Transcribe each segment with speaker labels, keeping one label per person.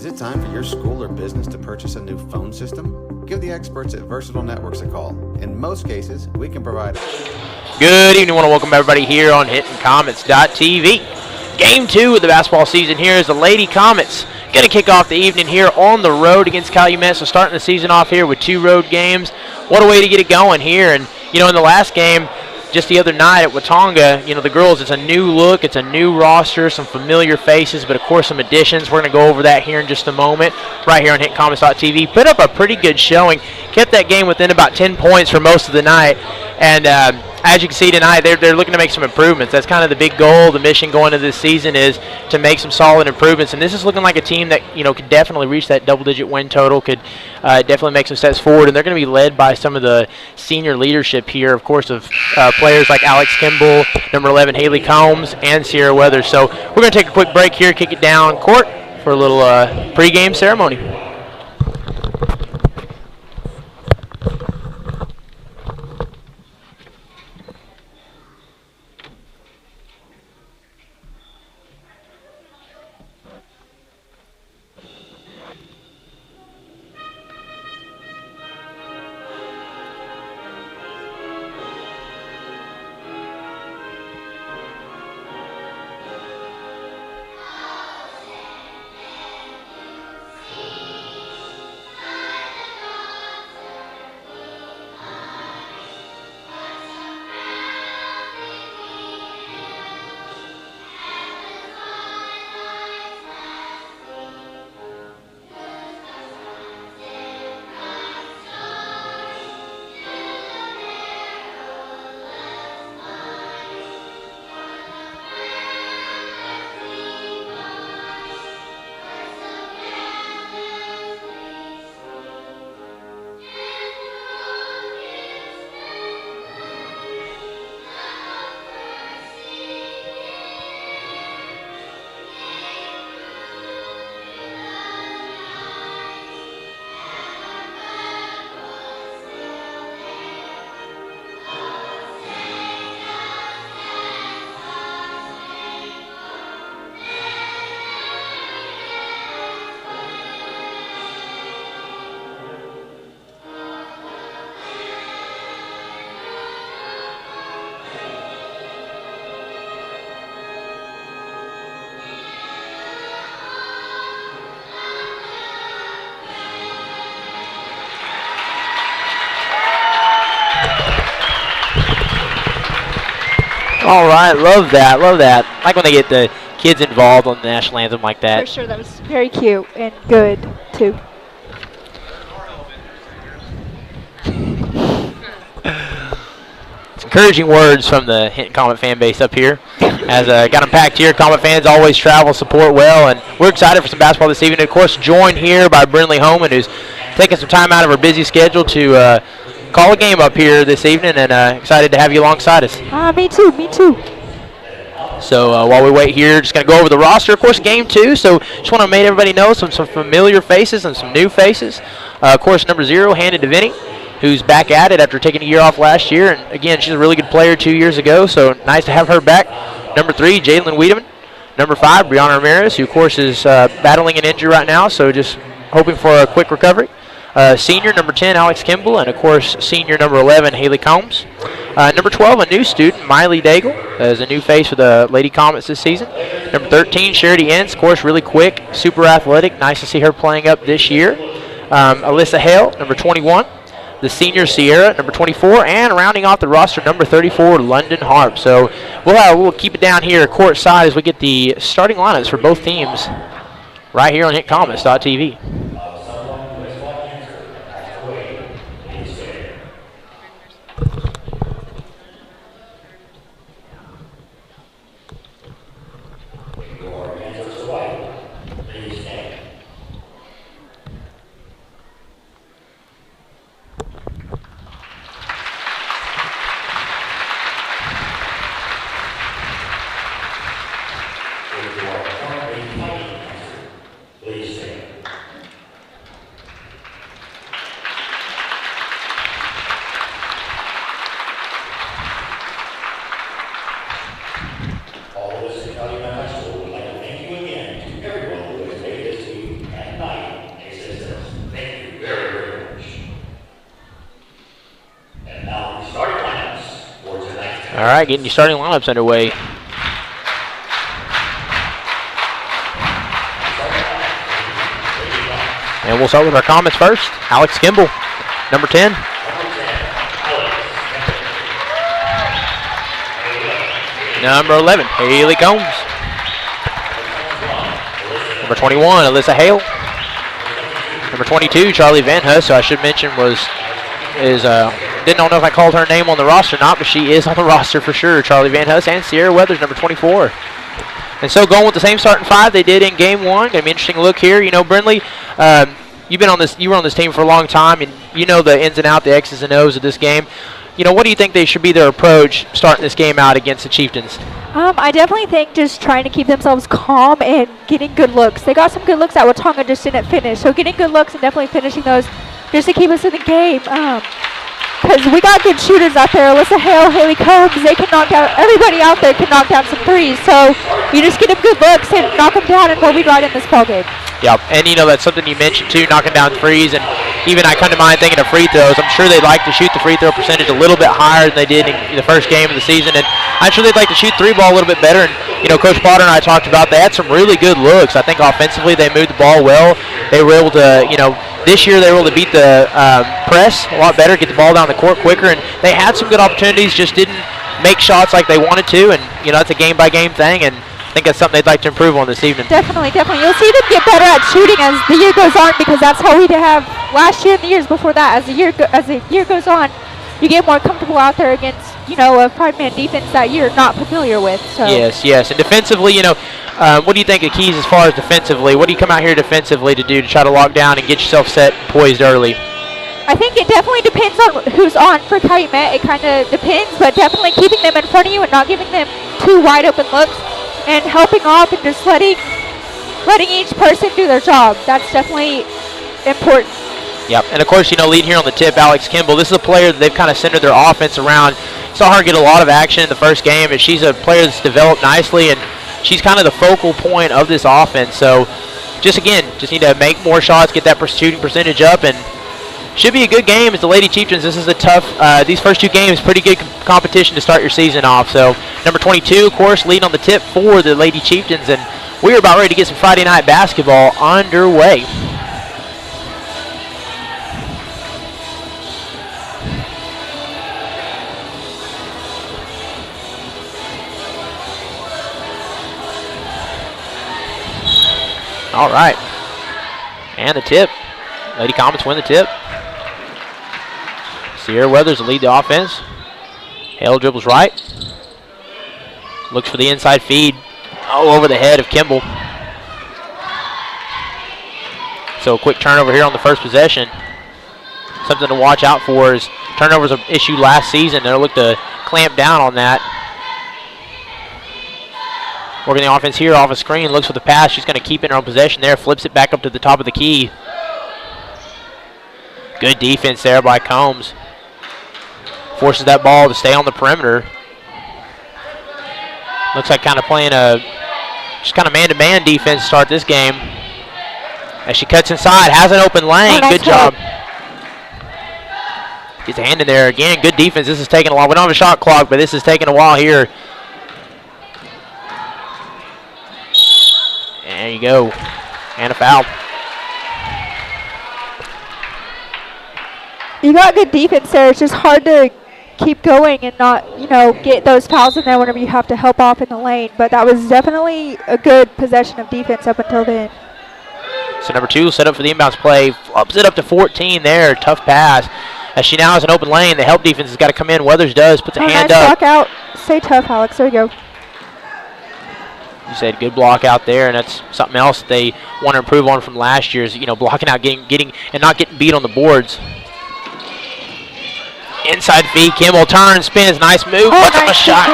Speaker 1: Is it time for your school or business to purchase a new phone system? Give the experts at Versatile Networks a call. In most cases, we can provide...
Speaker 2: Good evening. I want to welcome everybody here on HintonComets.tv. Game 2 of the basketball season here is the Lady Comets going to kick off the evening here on the road against Calumet. So starting the season off here with 2 road games. What a way to get it going here. And, you know, in the last game, just the other night at Watonga, you know, the girls, it's a new look, it's a new roster, some familiar faces, but of course some additions. We're going to go over that here in just a moment, right here on HitComets.tv. Put up a pretty good showing, kept that game within about 10 points for most of the night, and as you can see tonight, they're looking to make some improvements. That's kind of the big goal, the mission going into this season is to make some solid improvements, and this is looking like a team that, you know, could definitely reach that double-digit win total, could definitely make some steps forward, and they're going to be led by some of the senior leadership here, of course, of players like Alex Kimball, number 11, Haley Combs, and Sierra Weathers. So we're going to take a quick break here, kick it down court for a little pregame ceremony. All right, love that, love that. I like when they get the kids involved on the national anthem like that.
Speaker 3: For sure, that was very cute and good, too.
Speaker 2: It's encouraging words from the Hinton Comet fan base up here. As got them packed here, Comet fans always travel, support well, and we're excited for some basketball this evening. Of course, joined here by Brinley Holman, who's taking some time out of her busy schedule to call a game up here this evening, and excited to have you alongside us.
Speaker 3: Me too, me too.
Speaker 2: So while we wait here, just going to go over the roster. Of course, game 2, so just want to make everybody know some familiar faces and some new faces. Of course, number 0, Hannah DeVinny, who's back at it after taking a year off last year. And, again, she's a really good player 2 years ago, so nice to have her back. Number 3, Jalen Wiedemann. Number 5, Brianna Ramirez, who, of course, is battling an injury right now, so just hoping for a quick recovery. Senior, number 10, Alex Kimball, and, of course, senior, number 11, Haley Combs. Number 12, a new student, Miley Daigle, as a new face for the Lady Comets this season. Number 13, Charity Ince, of course, really quick, super athletic. Nice to see her playing up this year. Alyssa Hale, number 21. The senior, Sierra, number 24. And rounding off the roster, number 34, London Harp. So we'll keep it down here courtside as we get the starting lineups for both teams right here on HitComets.tv. right, getting your starting lineups underway. And we'll start with our comments first. Alex Kimball, number 10. Number 11, Haley Combs. Number 21, Alyssa Hale. Number 22, Charlie Van Huss, who I should mention didn't know if I called her name on the roster or not, but she is on the roster for sure. Charlie Van Huss and Sierra Weathers, number 24. And so going with the same starting five they did in game one. Gonna be an interesting look here. You know, Brindley, you were on this team for a long time, and you know the ins and outs, the X's and O's of this game. You know, what do you think they should be their approach starting this game out against the Chieftains?
Speaker 3: I definitely think just trying to keep themselves calm and getting good looks. They got some good looks that Watonga just didn't finish. So getting good looks and definitely finishing those just to keep us in the game. Because we got good shooters out there. Alyssa Hale, Haley Combs, they can knock down, everybody out there can knock down some threes. So you just get them good looks and knock them down, and we'll be right in this ball game.
Speaker 2: Yep, and you know that's something you mentioned too, knocking down threes, and even I come to mind thinking of free throws. I'm sure they'd like to shoot the free throw percentage a little bit higher than they did in the first game of the season, and I'm sure they'd like to shoot three ball a little bit better. And you know, Coach Potter and I talked about they had some really good looks. I think offensively they moved the ball well. They were able to, you know, this year they were able to beat the press a lot better, get the ball down the court quicker, and they had some good opportunities, just didn't make shots like they wanted to. And you know, it's a game by game thing, and I think that's something they'd like to improve on this evening.
Speaker 3: Definitely. You'll see them get better at shooting as the year goes on, because that's how we have last year and the years before that. As the year goes on, you get more comfortable out there against, you know, a five-man defense that you're not familiar with. So.
Speaker 2: Yes. And defensively, you know, what do you think the keys as far as defensively? What do you come out here defensively to do to try to lock down and get yourself set poised early?
Speaker 3: I think it definitely depends on who's on for Calumet. It kind of depends, but definitely keeping them in front of you and not giving them too wide open looks, and helping off and just letting each person do their job. That's definitely important.
Speaker 2: Yep, and of course, you know, leading here on the tip, Alex Kimball. This is a player that they've kind of centered their offense around. Saw her get a lot of action in the first game, and she's a player that's developed nicely, and she's kind of the focal point of this offense. So, just need to make more shots, get that shooting percentage up, and should be a good game as the Lady Chieftains. This is a tough, these first two games, pretty good competition to start your season off. So, number 22, of course, leading on the tip for the Lady Chieftains, and we're about ready to get some Friday night basketball underway. All right, and the tip. Lady Comets win the tip. Sierra Weathers will lead the offense. Hale dribbles right. Looks for the inside feed. Over the head of Kimball. So a quick turnover here on the first possession. Something to watch out for is turnovers an issue last season. They'll look to clamp down on that. Working the offense here off a screen. Looks for the pass. She's going to keep it in her own possession there. Flips it back up to the top of the key. Good defense there by Combs. Forces that ball to stay on the perimeter. Looks like kind of playing just kind of man-to-man defense to start this game. As she cuts inside, has an open lane.
Speaker 3: Nice
Speaker 2: good job. Gets a hand in there again. Good defense. This is taking a while. We don't have a shot clock, but this is taking a while here. There you go. And a foul.
Speaker 3: You got good defense there. It's just hard to keep going and not, you know, get those fouls in there whenever you have to help off in the lane. But that was definitely a good possession of defense up until then.
Speaker 2: So number 2 set up for the inbounds play. Ups it up to 14 there. Tough pass. As she now has an open lane, the help defense has got to come in. Weathers does. Puts a hand
Speaker 3: nice
Speaker 2: up.
Speaker 3: Block out. Stay tough, Alex. There you go.
Speaker 2: You said good block out there, and that's something else they want to improve on from last year's, you know, blocking out, getting and not getting beat on the boards. Inside feed, Kimball turns, spins, nice move, puts up a shot.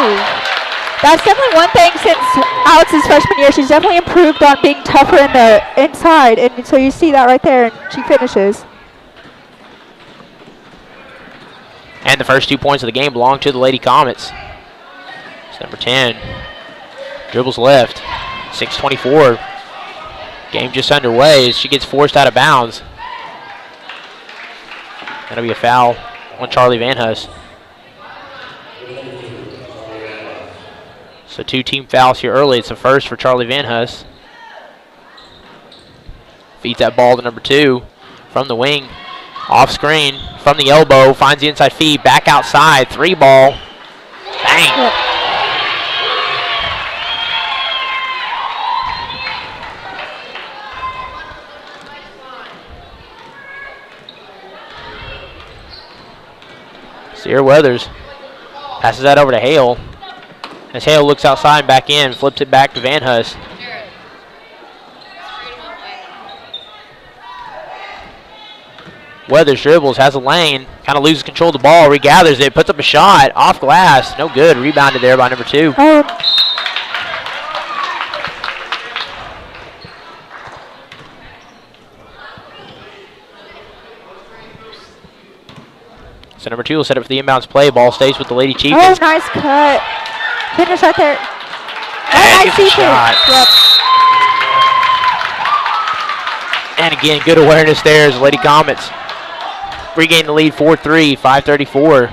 Speaker 3: That's definitely one thing since Alex's freshman year. She's definitely improved on being tougher in the inside, and so you see that right there, and she finishes.
Speaker 2: And the first 2 points of the game belong to the Lady Comets. It's number 10. Dribbles left. 6:24. Game just underway as she gets forced out of bounds. That'll be a foul on Charlie Van Huss. So 2 team fouls here early. It's a first for Charlie Van Huss. Feeds that ball to number 2 from the wing. Off screen, from the elbow, finds the inside feed, back outside, 3 ball. Bang.
Speaker 3: Yep.
Speaker 2: Sierra Weathers passes that over to Hale. As Hale looks outside and back in, flips it back to Van Huss. Weathers dribbles, has a lane, kind of loses control of the ball, regathers it, puts up a shot, off glass, no good, rebounded there by number 2. So number 2 will set up for the inbounds play. Ball stays with the Lady Chieftains.
Speaker 3: Oh, nice cut. Finish right there.
Speaker 2: And
Speaker 3: Nice
Speaker 2: gets the shot.
Speaker 3: Yep.
Speaker 2: And again, good awareness there as Lady Comets regain the lead 4-3, 5:34.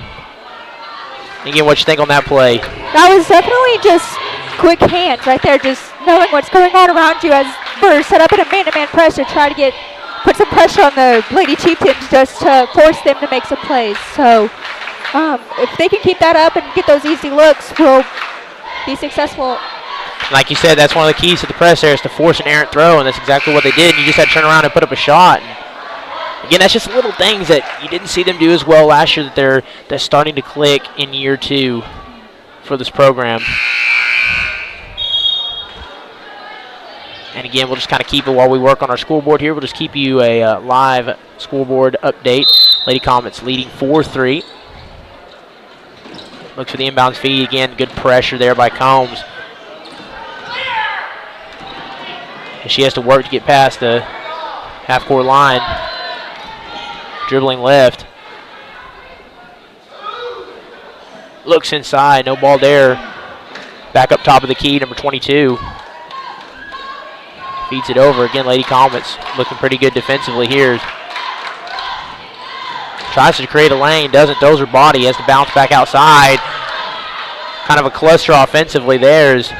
Speaker 2: Again, what you think on that play?
Speaker 3: That was definitely just quick hands right there, just knowing what's going on around you as we're set up in a man-to-man press to try to put some pressure on the Lady Chieftains just to force them to make some plays. So if they can keep that up and get those easy looks, we'll be successful.
Speaker 2: Like you said, that's one of the keys to the press there is to force an errant throw, and that's exactly what they did. You just had to turn around and put up a shot. And again, that's just little things that you didn't see them do as well last year that's starting to click in year 2 for this program. And again, we'll just kind of keep it while we work on our scoreboard here. We'll just keep you a live scoreboard update. Lady Comets leading 4-3. Looks for the inbounds feed again. Good pressure there by Combs. And she has to work to get past the half-court line. Dribbling left. Looks inside. No ball there. Back up top of the key, number 22. Feeds it over. Again, Lady Comets looking pretty good defensively here. Tries to create a lane. Doesn't. Throws her body. Has to bounce back outside. Kind of a cluster offensively there as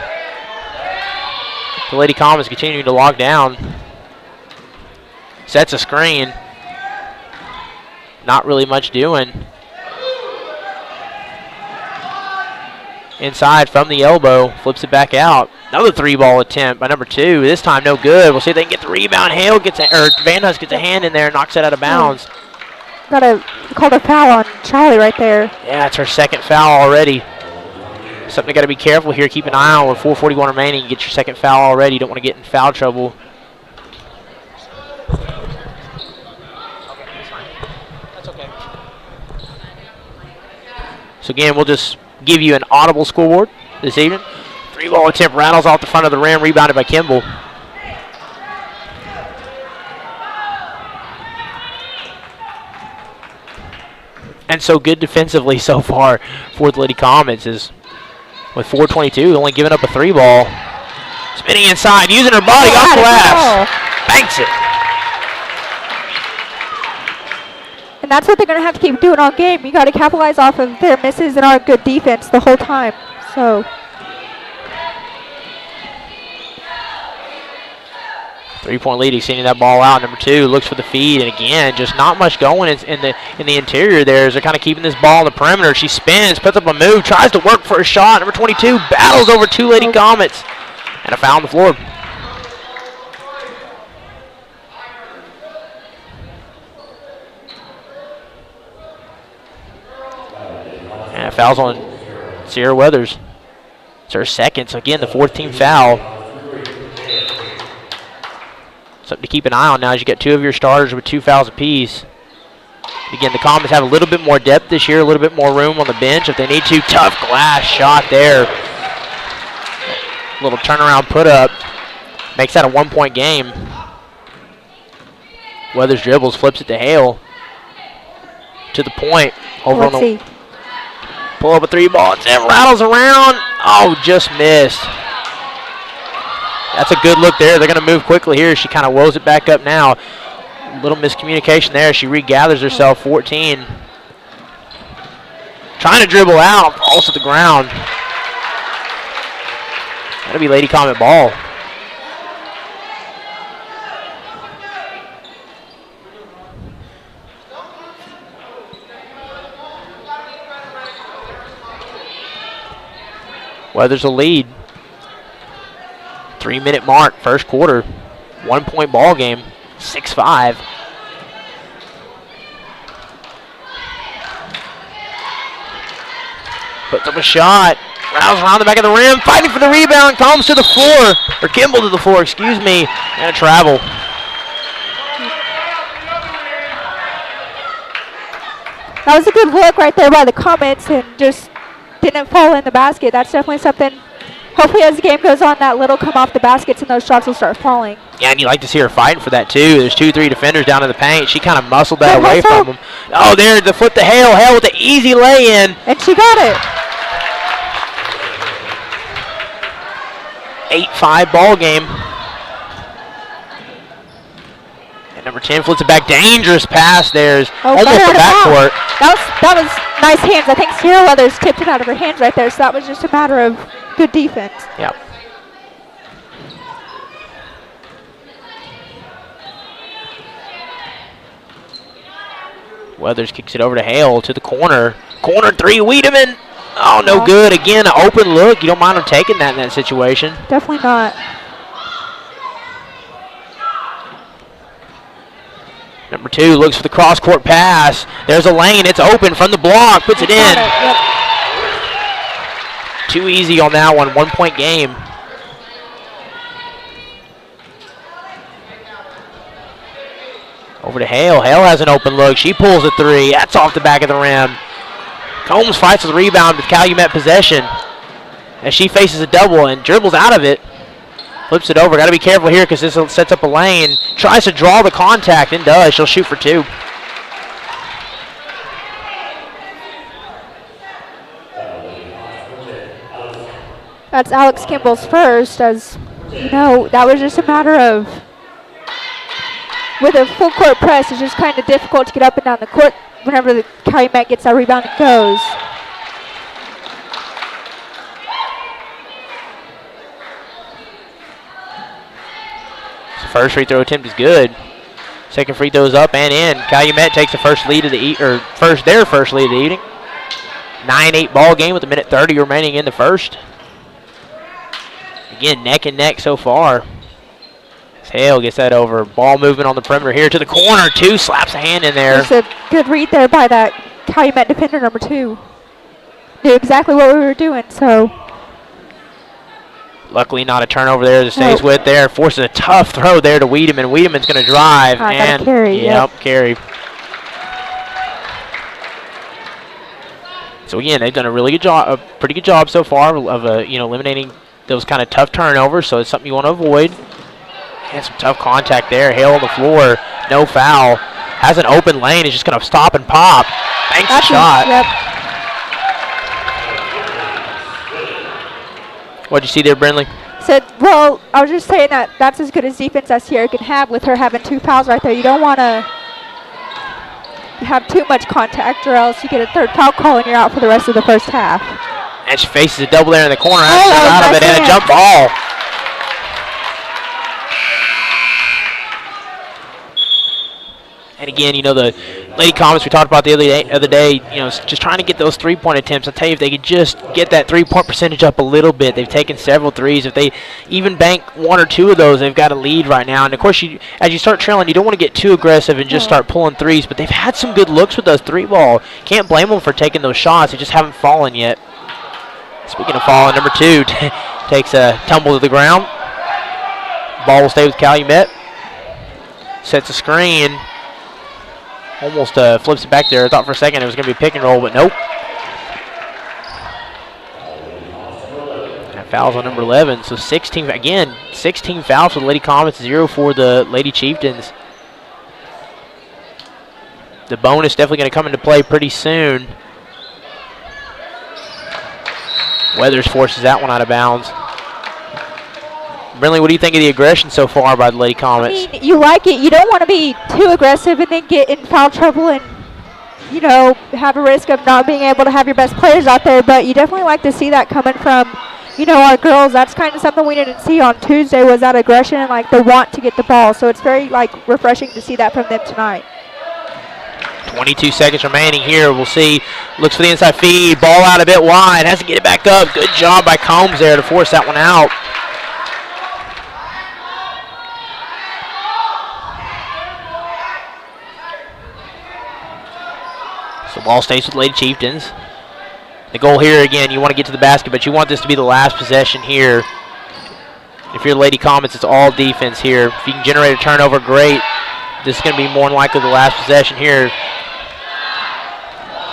Speaker 2: the Lady Comets continuing to log down. Sets a screen. Not really much doing. Inside from the elbow. Flips it back out. Another 3-ball attempt by number 2. This time no good. We'll see if they can get the rebound. Hale gets Van Huss gets a hand in there and knocks it out of bounds.
Speaker 3: Called a foul on Charlie right there.
Speaker 2: Yeah, it's her second foul already. Something you got to be careful here. Keep an eye on with 4:41 remaining. You get your second foul already. You don't want to get in foul trouble. That's okay. So again, we'll just give you an audible scoreboard this evening. 3-ball attempt rattles off the front of the rim, rebounded by Kimball. And so good defensively so far for the Lady Comets is with 4:22, only giving up a 3-ball. Spinning inside, using her body off glass. Banks it.
Speaker 3: And that's what they're going to have to keep doing all game. You got to capitalize off of their misses and our good defense the whole time. So
Speaker 2: 3-point lead, extending that ball out. Number 2 looks for the feed, and again, just not much going in the interior there as they're kind of keeping this ball on the perimeter. She spins, puts up a move, tries to work for a shot. Number 22 battles over 2 Lady Comets, and a foul on the floor. And fouls on Sierra Weathers. It's her second, so again, the 4th team foul. Something to keep an eye on now as you get 2 of your starters with 2 fouls apiece. Again, the Comets have a little bit more depth this year, a little bit more room on the bench if they need to. Tough glass shot there. Little turnaround put up. Makes that a 1-point game. Weathers dribbles, flips it to Hale. To the point. Over
Speaker 3: let's
Speaker 2: on the
Speaker 3: see.
Speaker 2: pull up a 3-ball. It rattles around. Oh, just missed. That's a good look there. They're going to move quickly here. She kind of woes it back up now. A little miscommunication there. She regathers herself. 14. Trying to dribble out. Falls to the ground. That'll be Lady Comet ball. Weathers a lead. 3-minute mark, first quarter. 1-point ball game, 6-5. Puts up a shot. Rounds around the back of the rim, fighting for the rebound, comes to the floor, or Kimball to the floor, excuse me, and a travel.
Speaker 3: That was a good look right there by the Comets and just didn't fall in the basket. That's definitely something, hopefully as the game goes on, that little come off the baskets and those shots will start falling.
Speaker 2: Yeah, and you like to see her fighting for that too. There's 2-3 defenders down in the paint. She kind of muscled that away from them. Oh, there, the flip to Hale. Hale with the easy lay-in.
Speaker 3: And she got it.
Speaker 2: 8-5 ball game. And number 10 flips it back. Dangerous pass there. Almost the backcourt.
Speaker 3: That was nice hands. I think Sierra Weathers tipped it out of her hands right there, so that was just a matter of good defense.
Speaker 2: Yep. Weathers kicks it over to Hale to the corner. Corner three, Wiedemann. Oh, no good. Again, an open look. You don't mind him taking that in that situation.
Speaker 3: Definitely not.
Speaker 2: Number 2 looks for the cross-court pass. There's a lane. It's open from the block. Puts it in.
Speaker 3: Yep.
Speaker 2: Too easy on that one. 1-point game. Over to Hale. Hale has an open look. She pulls a three. That's off the back of the rim. Combs fights with the rebound with Calumet possession as she faces a double and dribbles out of it. Flips it over. Got to be careful here because this sets up a lane. Tries to draw the contact and does. She'll shoot for 2.
Speaker 3: That's Alex Kimball's first, as you know, that was just a matter of, with a full court press, it's just kind of difficult to get up and down the court whenever the Calumet gets that rebound and goes.
Speaker 2: So first free throw attempt is good. Second free throw is up and in. Calumet takes the first lead of the their first lead of the evening. 9-8 ball game with 1:30 remaining in the first. Again, neck and neck so far. Hale gets that over. Ball movement on the perimeter here to the corner. 2 slaps a hand in there.
Speaker 3: Just a good read there by that Calumet defender, number 2. Knew exactly what we were doing, so.
Speaker 2: Luckily not a turnover there that stays with there. Forces a tough throw there to Wiedemann. Wiedemann's going to drive.
Speaker 3: And carry.
Speaker 2: Yep, carry. So again, they've done a really good job, a pretty good job so far of eliminating those kind of tough turnovers. So it's something you want to avoid. And some tough contact there. Hale on the floor, no foul. Has an open lane. Is just going to stop and pop. Banks the shot.
Speaker 3: Yep.
Speaker 2: What'd you see there, Brindley?
Speaker 3: Said, well, I was just saying that that's as good as defense as Sierra can have with her having 2 fouls right there. You don't want to have too much contact or else you get a third foul call and you're out for the rest of the first half.
Speaker 2: And she faces a double there in the corner. Out of it and a jump ball. And again, the Lady Comets we talked about the other day, just trying to get those 3-point attempts. I'll tell you, if they could just get that 3-point percentage up a little bit. They've taken several threes. If they even bank 1 or 2 of those, they've got a lead right now. And of course, as you start trailing, you don't want to get too aggressive and just start pulling threes. But they've had some good looks with those 3-ball. Can't blame them for taking those shots. They just haven't fallen yet. Speaking of falling, number 2 takes a tumble to the ground. Ball will stay with Calumet. Sets a screen. Almost flips it back there. I thought for a second it was going to be a pick and roll, but nope. That foul's on number 11. So 16 fouls for the Lady Comets, 0 for the Lady Chieftains. The bonus definitely going to come into play pretty soon. Weathers forces that one out of bounds. Brindley, what do you think of the aggression so far by the Lady Comets?
Speaker 3: I mean, you like it. You don't want to be too aggressive and then get in foul trouble and, have a risk of not being able to have your best players out there. But you definitely like to see that coming from our girls, that's kind of something we didn't see on Tuesday, was that aggression and like the want to get the ball. So it's very like refreshing to see that from them tonight.
Speaker 2: 22 seconds remaining here. We'll see. Looks for the inside feed. Ball out a bit wide. Has to get it back up. Good job by Combs there to force that one out. So ball stays with Lady Chieftains. The goal here, again, you want to get to the basket, but you want this to be the last possession here. If you're Lady Comets, it's all defense here. If you can generate a turnover, great. This is going to be more than likely the last possession here.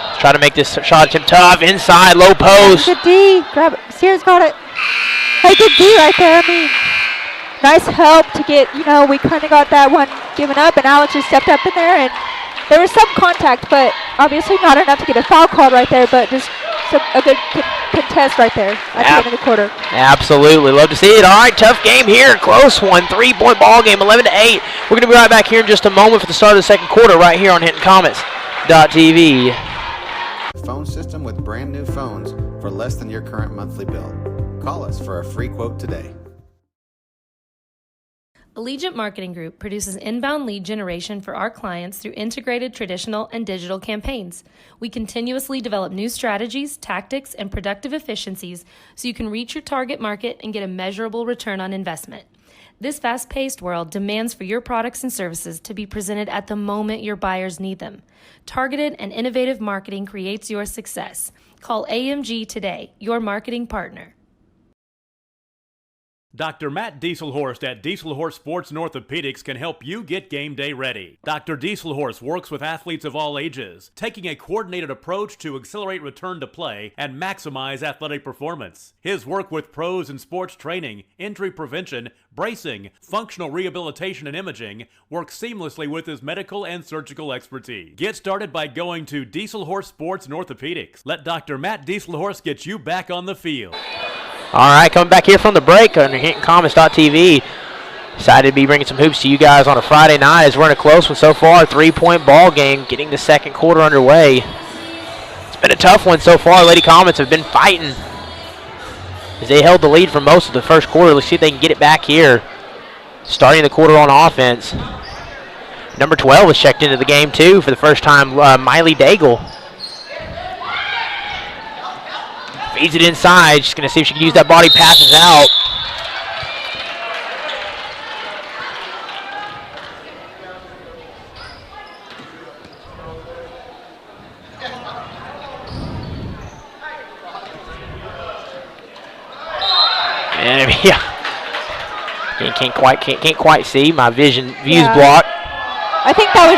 Speaker 2: Let's try to make this shot attempt tough. Inside, low post.
Speaker 3: Good D. Grab it. Sears got it. Hey, good D right there. I mean, nice help to get, we kind of got that one given up, and Alex just stepped up in there, and there was some contact, but obviously not enough to get a foul called right there, but just a good contest right there at the end of the quarter.
Speaker 2: Absolutely. Love to see it. All right, tough game here. Close one. 3-point ball game, 11-8. We're going to be right back here in just a moment for the start of the second quarter right here on HintonComets.tv.
Speaker 1: Phone system with brand new phones for less than your current monthly bill. Call us for a free quote today.
Speaker 4: Allegiant Marketing Group produces inbound lead generation for our clients through integrated traditional and digital campaigns. We continuously develop new strategies, tactics, and productive efficiencies so you can reach your target market and get a measurable return on investment. This fast-paced world demands for your products and services to be presented at the moment your buyers need them. Targeted and innovative marketing creates your success. Call AMG today, your marketing partner.
Speaker 5: Dr. Matt Dieselhorst at Dieselhorst Sports and Orthopedics can help you get game day ready. Dr. Dieselhorst works with athletes of all ages, taking a coordinated approach to accelerate return to play and maximize athletic performance. His work with pros in sports training, injury prevention, bracing, functional rehabilitation, and imaging works seamlessly with his medical and surgical expertise. Get started by going to Dieselhorst Sports and Orthopedics. Let Dr. Matt Dieselhorst get you back on the field.
Speaker 2: All right, coming back here from the break on HintonComets.tv. Excited to be bringing some hoops to you guys on a Friday night as we're in a close one so far. 3-point ball game, getting the second quarter underway. It's been a tough one so far. Lady Comets have been fighting as they held the lead for most of the first quarter. Let's see if they can get it back here. Starting the quarter on offense. Number 12 was checked into the game too for the first time, Miley Daigle. Feeds it inside. She's going to see if she can use that body. Passes out. And yeah, can't quite see. My views blocked.
Speaker 3: I think that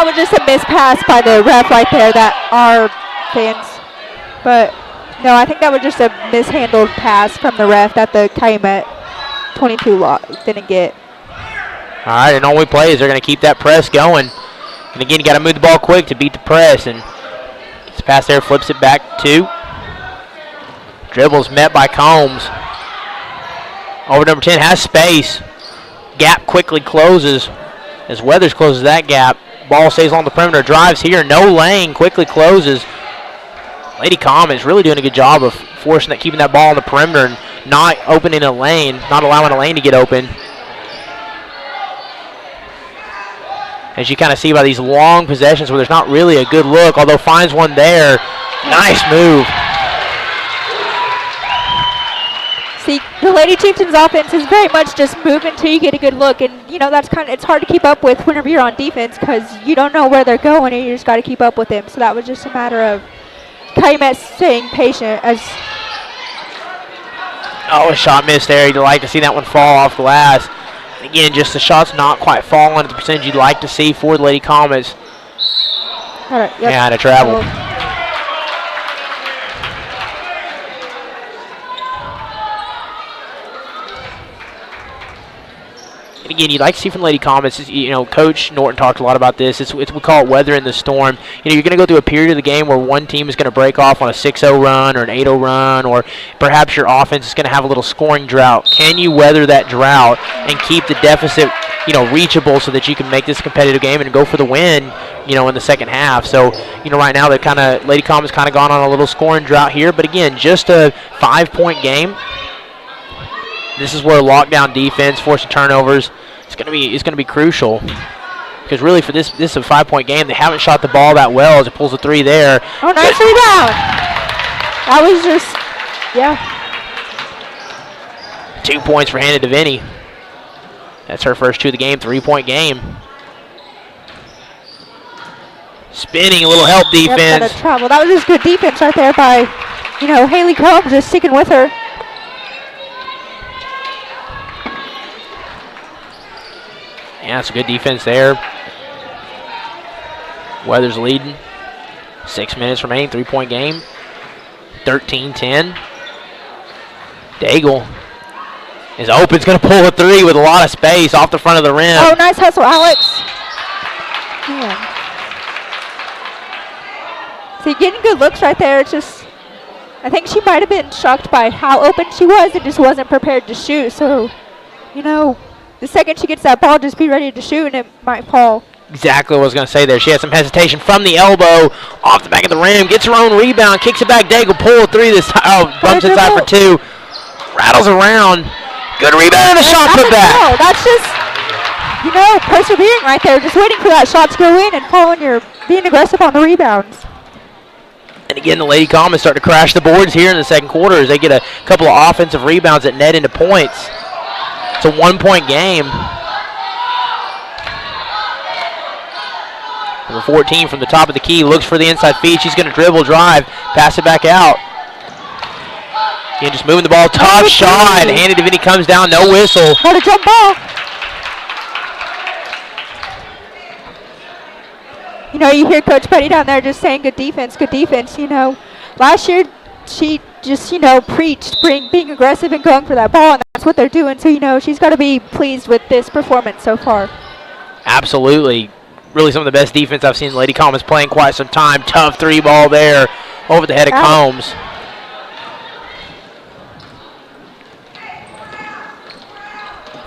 Speaker 3: was just a mispass by the ref right there. That our fans, but no, I think that was just a mishandled pass from the ref that the Calumet 22 didn't get.
Speaker 2: All right, and all we play is they're going to keep that press going. And again, you got to move the ball quick to beat the press. And gets past there, flips it back to. Dribbles met by Combs. Over number 10, has space. Gap quickly closes as Weathers closes that gap. Ball stays on the perimeter, drives here, no lane, quickly closes. Lady Comets really doing a good job of forcing that, keeping that ball on the perimeter and not opening a lane, not allowing a lane to get open. As you kind of see by these long possessions where there's not really a good look, although finds one there. Nice move.
Speaker 3: See, the Lady Chieftains offense is very much just move until you get a good look, and that's it's hard to keep up with whenever you're on defense because you don't know where they're going and you just got to keep up with them. So that was just a matter of Calumet staying patient as.
Speaker 2: Oh, a shot missed there. You'd like to see that one fall off glass. Again, just the shot's not quite falling at the percentage you'd like to see for the Lady Comets.
Speaker 3: All right, yep.
Speaker 2: Yeah, to travel. And again, you'd like to see from Lady Comets, Coach Norton talked a lot about this. We call it weathering the storm. You're going to go through a period of the game where one team is going to break off on a 6-0 run or an 8-0 run, or perhaps your offense is going to have a little scoring drought. Can you weather that drought and keep the deficit, reachable so that you can make this a competitive game and go for the win, in the second half? So, right now Lady Comets kind of gone on a little scoring drought here, but again, just a 5-point game. This is where lockdown defense, forcing turnovers, it's going to be crucial. Because really, for this is a 5-point game. They haven't shot the ball that well as it pulls a 3 there.
Speaker 3: Oh, nice rebound. That was just,
Speaker 2: 2 points for Hannah DeVinny. That's her first 2 of the game, 3-point game. Spinning, a little help defense.
Speaker 3: Yep, out of trouble. That was just good defense right there by, Haley Combs just sticking with her.
Speaker 2: Yeah, it's a good defense there. Weathers leading. 6 minutes remaining, 3-point game. 13-10. Daigle is open. It's going to pull a 3 with a lot of space off the front of the rim.
Speaker 3: Oh, nice hustle, Alex. Yeah. So you're getting good looks right there. It's just, I think she might have been shocked by how open she was and just wasn't prepared to shoot. So, the second she gets that ball, just be ready to shoot, and it might fall.
Speaker 2: Exactly what I was going to say there. She had some hesitation from the elbow, off the back of the rim, gets her own rebound, kicks it back. Daigle pull a 3 this time. Oh, bumps inside for 2. Rattles around. Good rebound and a shot put back.
Speaker 3: No, that's just, persevering right there. Just waiting for that shot to go in and fall, and you're being aggressive on the rebounds.
Speaker 2: And again, the Lady Comets start to crash the boards here in the second quarter as they get a couple of offensive rebounds that net into points. It's a 1-point game. Number 14 from the top of the key looks for the inside feed. She's going to dribble, drive, pass it back out. Again, just moving the ball. Tough shot. Hannah DeVinny comes down. No whistle.
Speaker 3: What a jump ball. You hear Coach Petty down there just saying good defense, good defense. Last year she just, preached being aggressive and going for that ball, and that's what they're doing. So, she's got to be pleased with this performance so far.
Speaker 2: Absolutely. Really some of the best defense I've seen Lady Comets play in quite some time. Tough 3 ball there over the head of Combs.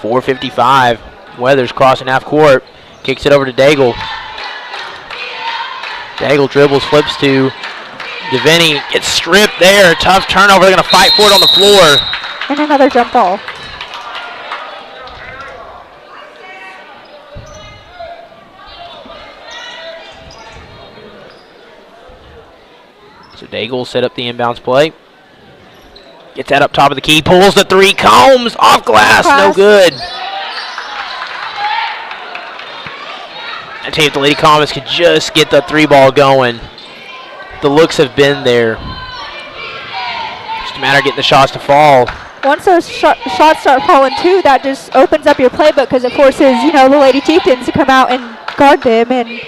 Speaker 2: .455. Weathers crossing half court. Kicks it over to Daigle. Daigle dribbles, flips to DeVinny. Gets stripped there. Tough turnover. They're going to fight for it on the floor.
Speaker 3: And another jump ball.
Speaker 2: So Daigle set up the inbounds play. Gets that up top of the key. Pulls the 3. Combs off glass. No good. I tell you, if the Lady Comets could just get the 3 ball going. The looks have been there. Just a matter of getting the shots to fall.
Speaker 3: Once those shots start falling too, that just opens up your playbook because it forces, the Lady Chieftains to come out and guard them, and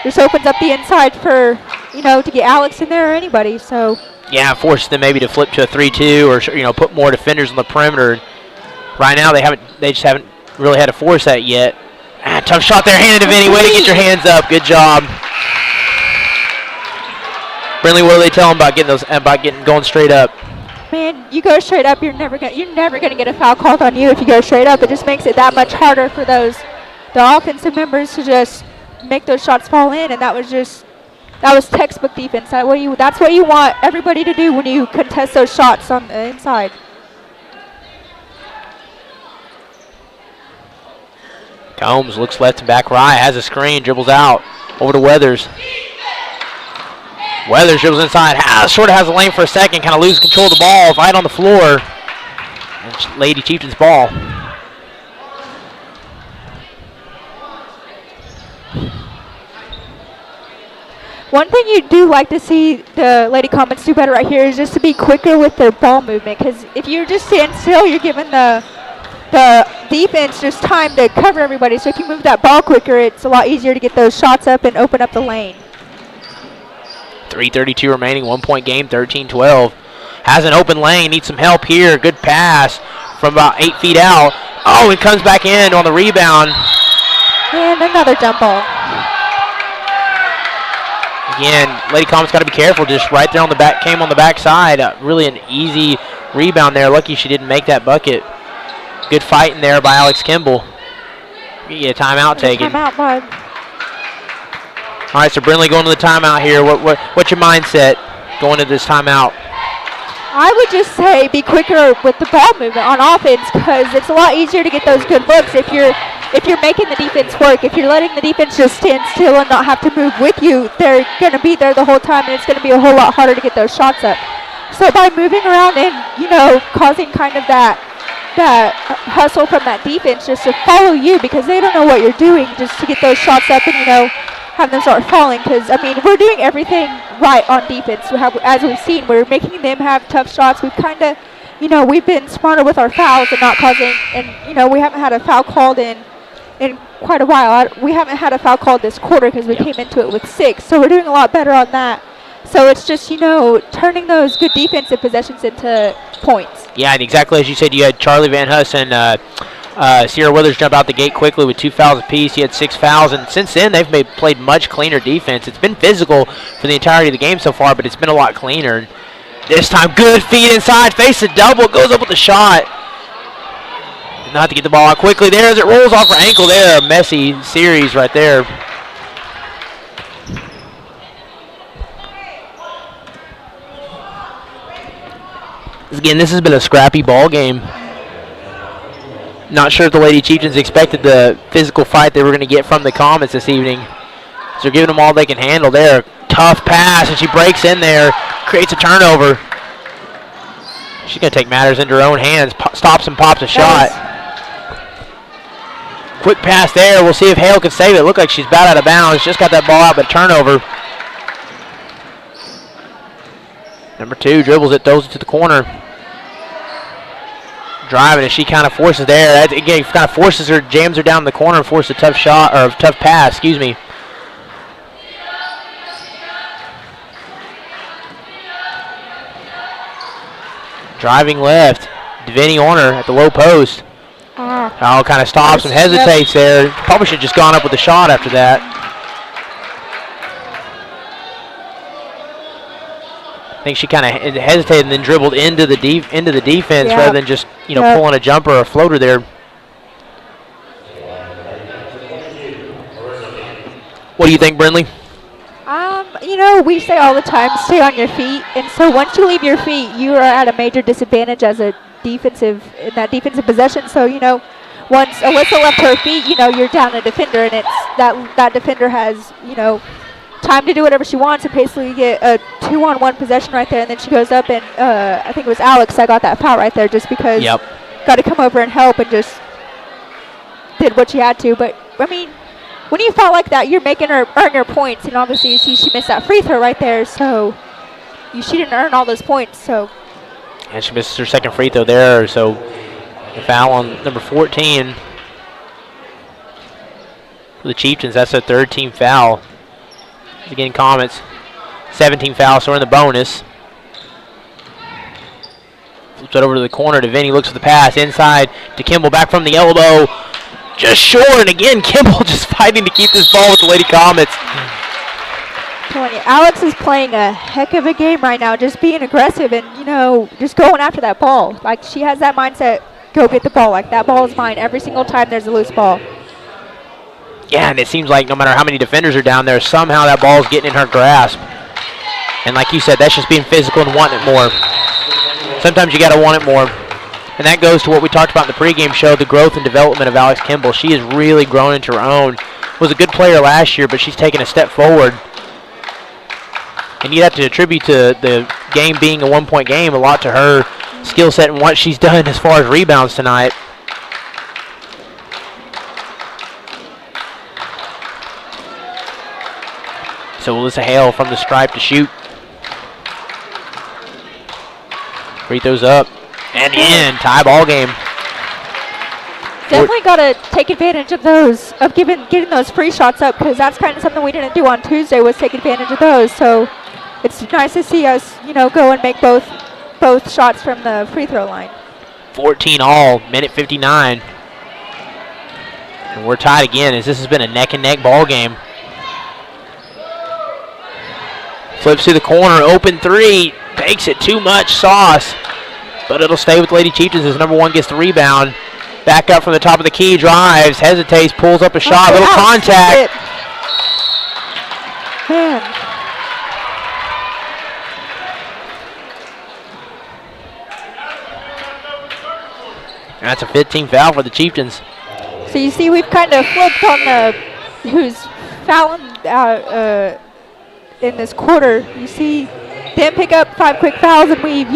Speaker 3: just opens up the inside for, to get Alex in there or anybody. So
Speaker 2: yeah, forces them maybe to flip to a 3-2 or put more defenders on the perimeter. Right now they just haven't really had to force that yet. Tough shot there, Hannah DeVinny. Way to get your hands up. Good job. Brinley, what do they tell them about going straight up?
Speaker 3: Man, you go straight up, you're never gonna get a foul called on you if you go straight up. It just makes it that much harder for the offensive members to just make those shots fall in, and that was textbook defense. That's what you want everybody to do when you contest those shots on the inside.
Speaker 2: Combs looks left and back right, has a screen, dribbles out over to Weathers. Weathers dribbles inside, sort of has a lane for a second, kind of loses control of the ball, right on the floor. And Lady Chieftains ball.
Speaker 3: One thing you do like to see the Lady Comets do better right here is just to be quicker with their ball movement, because if you just stand still, you're giving the defense just time to cover everybody. So if you move that ball quicker, it's a lot easier to get those shots up and open up the lane.
Speaker 2: 3:32 remaining, 1-point game, 13-12. Has an open lane, needs some help here. Good pass from about 8 feet out. Oh, it comes back in on the rebound.
Speaker 3: And another jump ball.
Speaker 2: Again, Lady Comet's got to be careful. Just right there on the back, came on the backside. Really an easy rebound there. Lucky she didn't make that bucket. Good fighting there by Alex Kimball. You get a timeout taken.
Speaker 3: Timeout, bud.
Speaker 2: All right, so Brinley going to the timeout here. What's your mindset going into this timeout?
Speaker 3: I would just say be quicker with the ball movement on offense because it's a lot easier to get those good looks if you're making the defense work. If you're letting the defense just stand still and not have to move with you, they're going to be there the whole time, and it's going to be a whole lot harder to get those shots up. So by moving around and, causing kind of that hustle from that defense just to follow you because they don't know what you're doing just to get those shots up and, have them start falling because, we're doing everything right on defense. As we've seen, we're making them have tough shots. We've kind of, we've been smarter with our fouls and not causing, and, we haven't had a foul called in quite a while. We haven't had a foul called this quarter because we came into it with 6, so we're doing a lot better on that. So it's just, turning those good defensive possessions into points.
Speaker 2: Yeah, and exactly as you said, you had Charlie Van Huss and Sierra Withers jump out the gate quickly with 2 fouls apiece. He had 6 fouls, and since then they've played much cleaner defense. It's been physical for the entirety of the game so far, but it's been a lot cleaner. This time, good feed inside, face a double, goes up with the shot. Not to get the ball out quickly there as it rolls off her ankle there. A messy series right there. Again, this has been a scrappy ball game. Not sure if the Lady Chieftains expected the physical fight they were going to get from the Comets this evening. So they're giving them all they can handle there. Tough pass, and she breaks in there, creates a turnover. She's going to take matters into her own hands, stops and pops a shot. Quick pass there. We'll see if Hale can save it. Looked like she's about out of bounds. Just got that ball out, but turnover. Number 2 dribbles it, throws it to the corner. Driving, and she kind of forces there. That, again, kind of forces her, jams her down in the corner, and forces a tough shot, or a tough pass, excuse me. Driving left. Devaney on her at the low post. Kind of stops and hesitates there. Probably should have just gone up with the shot after that. I think she kind of hesitated and then dribbled into the defense rather than just pulling a jumper or a floater there. What do you think, Brinley?
Speaker 3: We say all the time, stay on your feet, and so once you leave your feet, you are at a major disadvantage as in that defensive possession. So once Alyssa left her feet, you're down a defender, and it's that defender has time to do whatever she wants and basically get a 2-on-1 possession right there, and then she goes up and I think it was Alex that got that foul right there just because got to come over and help and just did what she had to. But when you foul like that, you're making her earn your points, and obviously you see she missed that free throw right there, so she didn't earn all those points. So
Speaker 2: and she misses her second free throw there, so the foul on number 14 for the Chieftains. That's their 3rd team foul. Again, Comets 17 fouls, so we're in the bonus. Flips it over to the corner. Devaney looks for the pass inside to Kimball, back from the elbow. Just short, and again, Kimball just fighting to keep this ball with the Lady Comets.
Speaker 3: I'm telling you, Alex is playing a heck of a game right now, just being aggressive and, just going after that ball. Like, she has that mindset, go get the ball. Like, that ball is mine every single time there's a loose ball.
Speaker 2: Yeah, and it seems like no matter how many defenders are down there, somehow that ball's getting in her grasp. And like you said, that's just being physical and wanting it more. Sometimes you got to want it more. And that goes to what we talked about in the pregame show, the growth and development of Alex Kimball. She has really grown into her own. Was a good player last year, but she's taken a step forward. And you have to attribute to the game being a one-point game a lot to her skill set and what she's done as far as rebounds tonight. So Alyssa Hale from the stripe to shoot. Free throws up and in. Tie ball game.
Speaker 3: Definitely got to take advantage of those, of getting those free shots up, because that's kind of something we didn't do on Tuesday, was take advantage of those. So it's nice to see us, go and make both shots from the free throw line.
Speaker 2: 14 all, minute 59. And we're tied again as this has been a neck-and-neck ball game. Flips to the corner, open three, takes it too much sauce, but it'll stay with Lady Chieftains as number 1 gets the rebound. Back up from the top of the key, drives, hesitates, pulls up a shot, little contact.
Speaker 3: Man.
Speaker 2: That's a 15 foul for the Chieftains.
Speaker 3: So you see, we've kind of flipped on the who's fouling in this quarter. You see them pick up 5 quick fouls, and we've,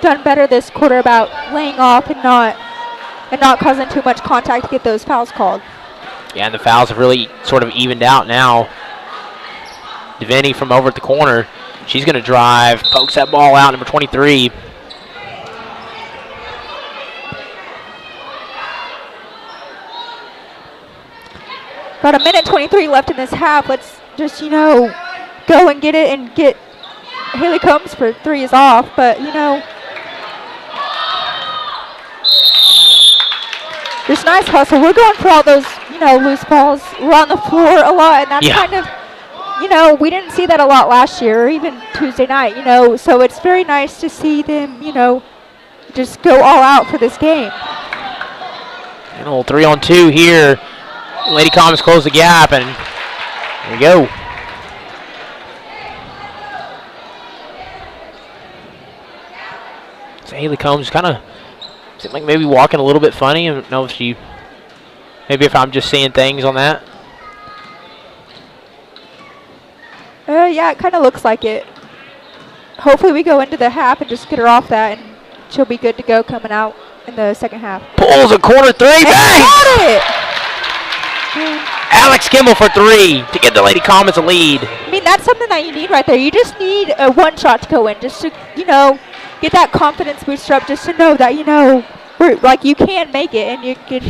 Speaker 3: done better this quarter about laying off and not causing too much contact to get those fouls called.
Speaker 2: Yeah, and the fouls have really sort of evened out now. Devaney from over at the corner. She's going to drive, pokes that ball out, number 23.
Speaker 3: About 1:23 left in this half. Let's just, go and get it and get Haley Combs for 3 is off. But, just nice hustle. We're going for all those, loose balls. We're on the floor a lot, and that's kind of, we didn't see that a lot last year or even Tuesday night, So it's very nice to see them, just go all out for this game.
Speaker 2: And a little 3-on-2 here. Lady Combs close the gap, and there we go. So Haley Combs kind of seemed like maybe walking a little bit funny. I don't know if maybe if I'm just seeing things on that.
Speaker 3: Yeah, it kind of looks like it. Hopefully we go into the half and just get her off that, and she'll be good to go coming out in the second half.
Speaker 2: Pulls a corner 3, bang!
Speaker 3: Got it!
Speaker 2: Alex Kimball for 3 to give the Lady Comets a lead.
Speaker 3: I mean, that's something that you need right there. You just need a 1 shot to go in, just to, get that confidence booster up, just to know that, you can make it, and you can,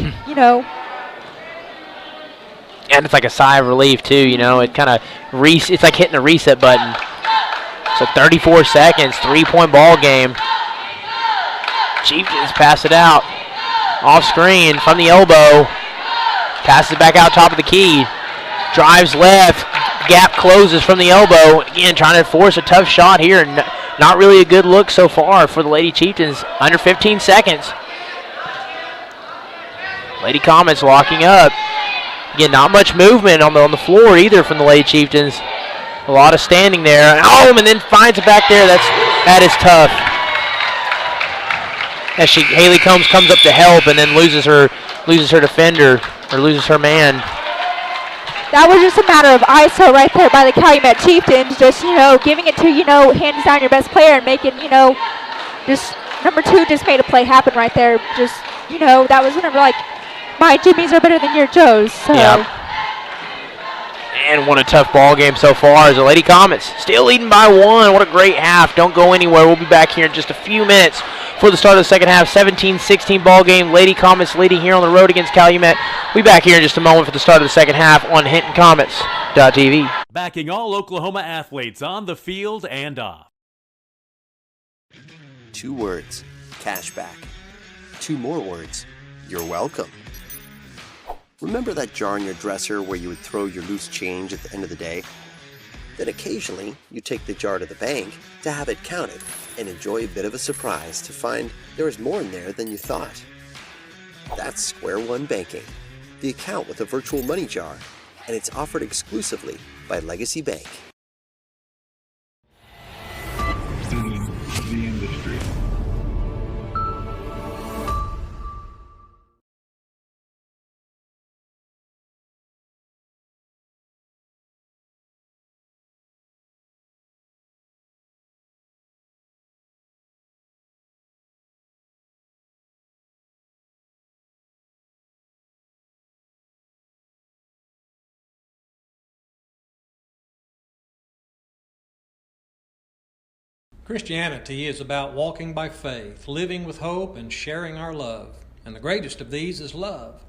Speaker 2: And it's like a sigh of relief, too, It kind of, it's like hitting a reset button. So 34 seconds, 3-point ball game. Chieftains pass it out. Off screen from the elbow. Passes it back out top of the key. Drives left. Gap closes from the elbow. Again, trying to force a tough shot here. Not really a good look so far for the Lady Chieftains. Under 15 seconds. Lady Comets locking up. Again, not much movement on the floor either from the Lady Chieftains. A lot of standing there. Oh, and then finds it back there. That is tough. As Haley Combs comes up to help and then loses her defender, or loses her man.
Speaker 3: That was just a matter of ISO right there by the Calumet Chieftains, just, giving it to, hands down your best player and making, just number 2 just made a play happen right there. Just, that was whenever, my Jimmies are better than your Joes. So.
Speaker 2: Yep. And what a tough ball game so far as the Lady Comets still leading by 1. What a great half. Don't go anywhere. We'll be back here in just a few minutes for the start of the second half. 17-16 ball game. Lady Comets leading here on the road against Calumet. We'll be back here in just a moment for the start of the second half on HintonComets.tv.
Speaker 5: Backing all Oklahoma athletes on the field and off.
Speaker 6: 2 words, cash back. 2 more words, you're welcome. Remember that jar in your dresser where you would throw your loose change at the end of the day? Then occasionally, you take the jar to the bank to have it counted and enjoy a bit of a surprise to find there was more in there than you thought. That's Square One Banking, the account with a virtual money jar, and it's offered exclusively by Legacy Bank.
Speaker 7: The industry.
Speaker 8: Christianity is about walking by faith, living with hope, and sharing our love. And the greatest of these is love.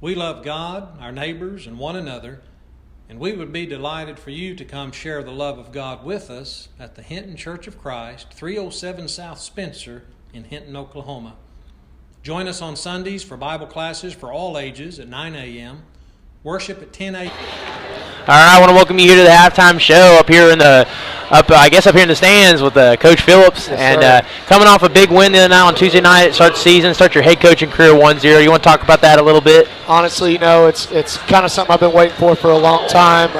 Speaker 8: We love God, our neighbors, and one another, and we would be delighted for you to come share the love of God with us at the Hinton Church of Christ, 307 South Spencer in Hinton, Oklahoma. Join us on Sundays for Bible classes for all ages at 9 a.m., worship at 10 a.m.
Speaker 2: All right, I want to welcome you here to the halftime show up here in the stands with Coach Phillips.
Speaker 7: Yes,
Speaker 2: and coming off a big win the other night on Tuesday night, it starts the season, start your head coaching career 1-0. You want to talk about that a little bit?
Speaker 7: Honestly, it's kind of something I've been waiting for a long time.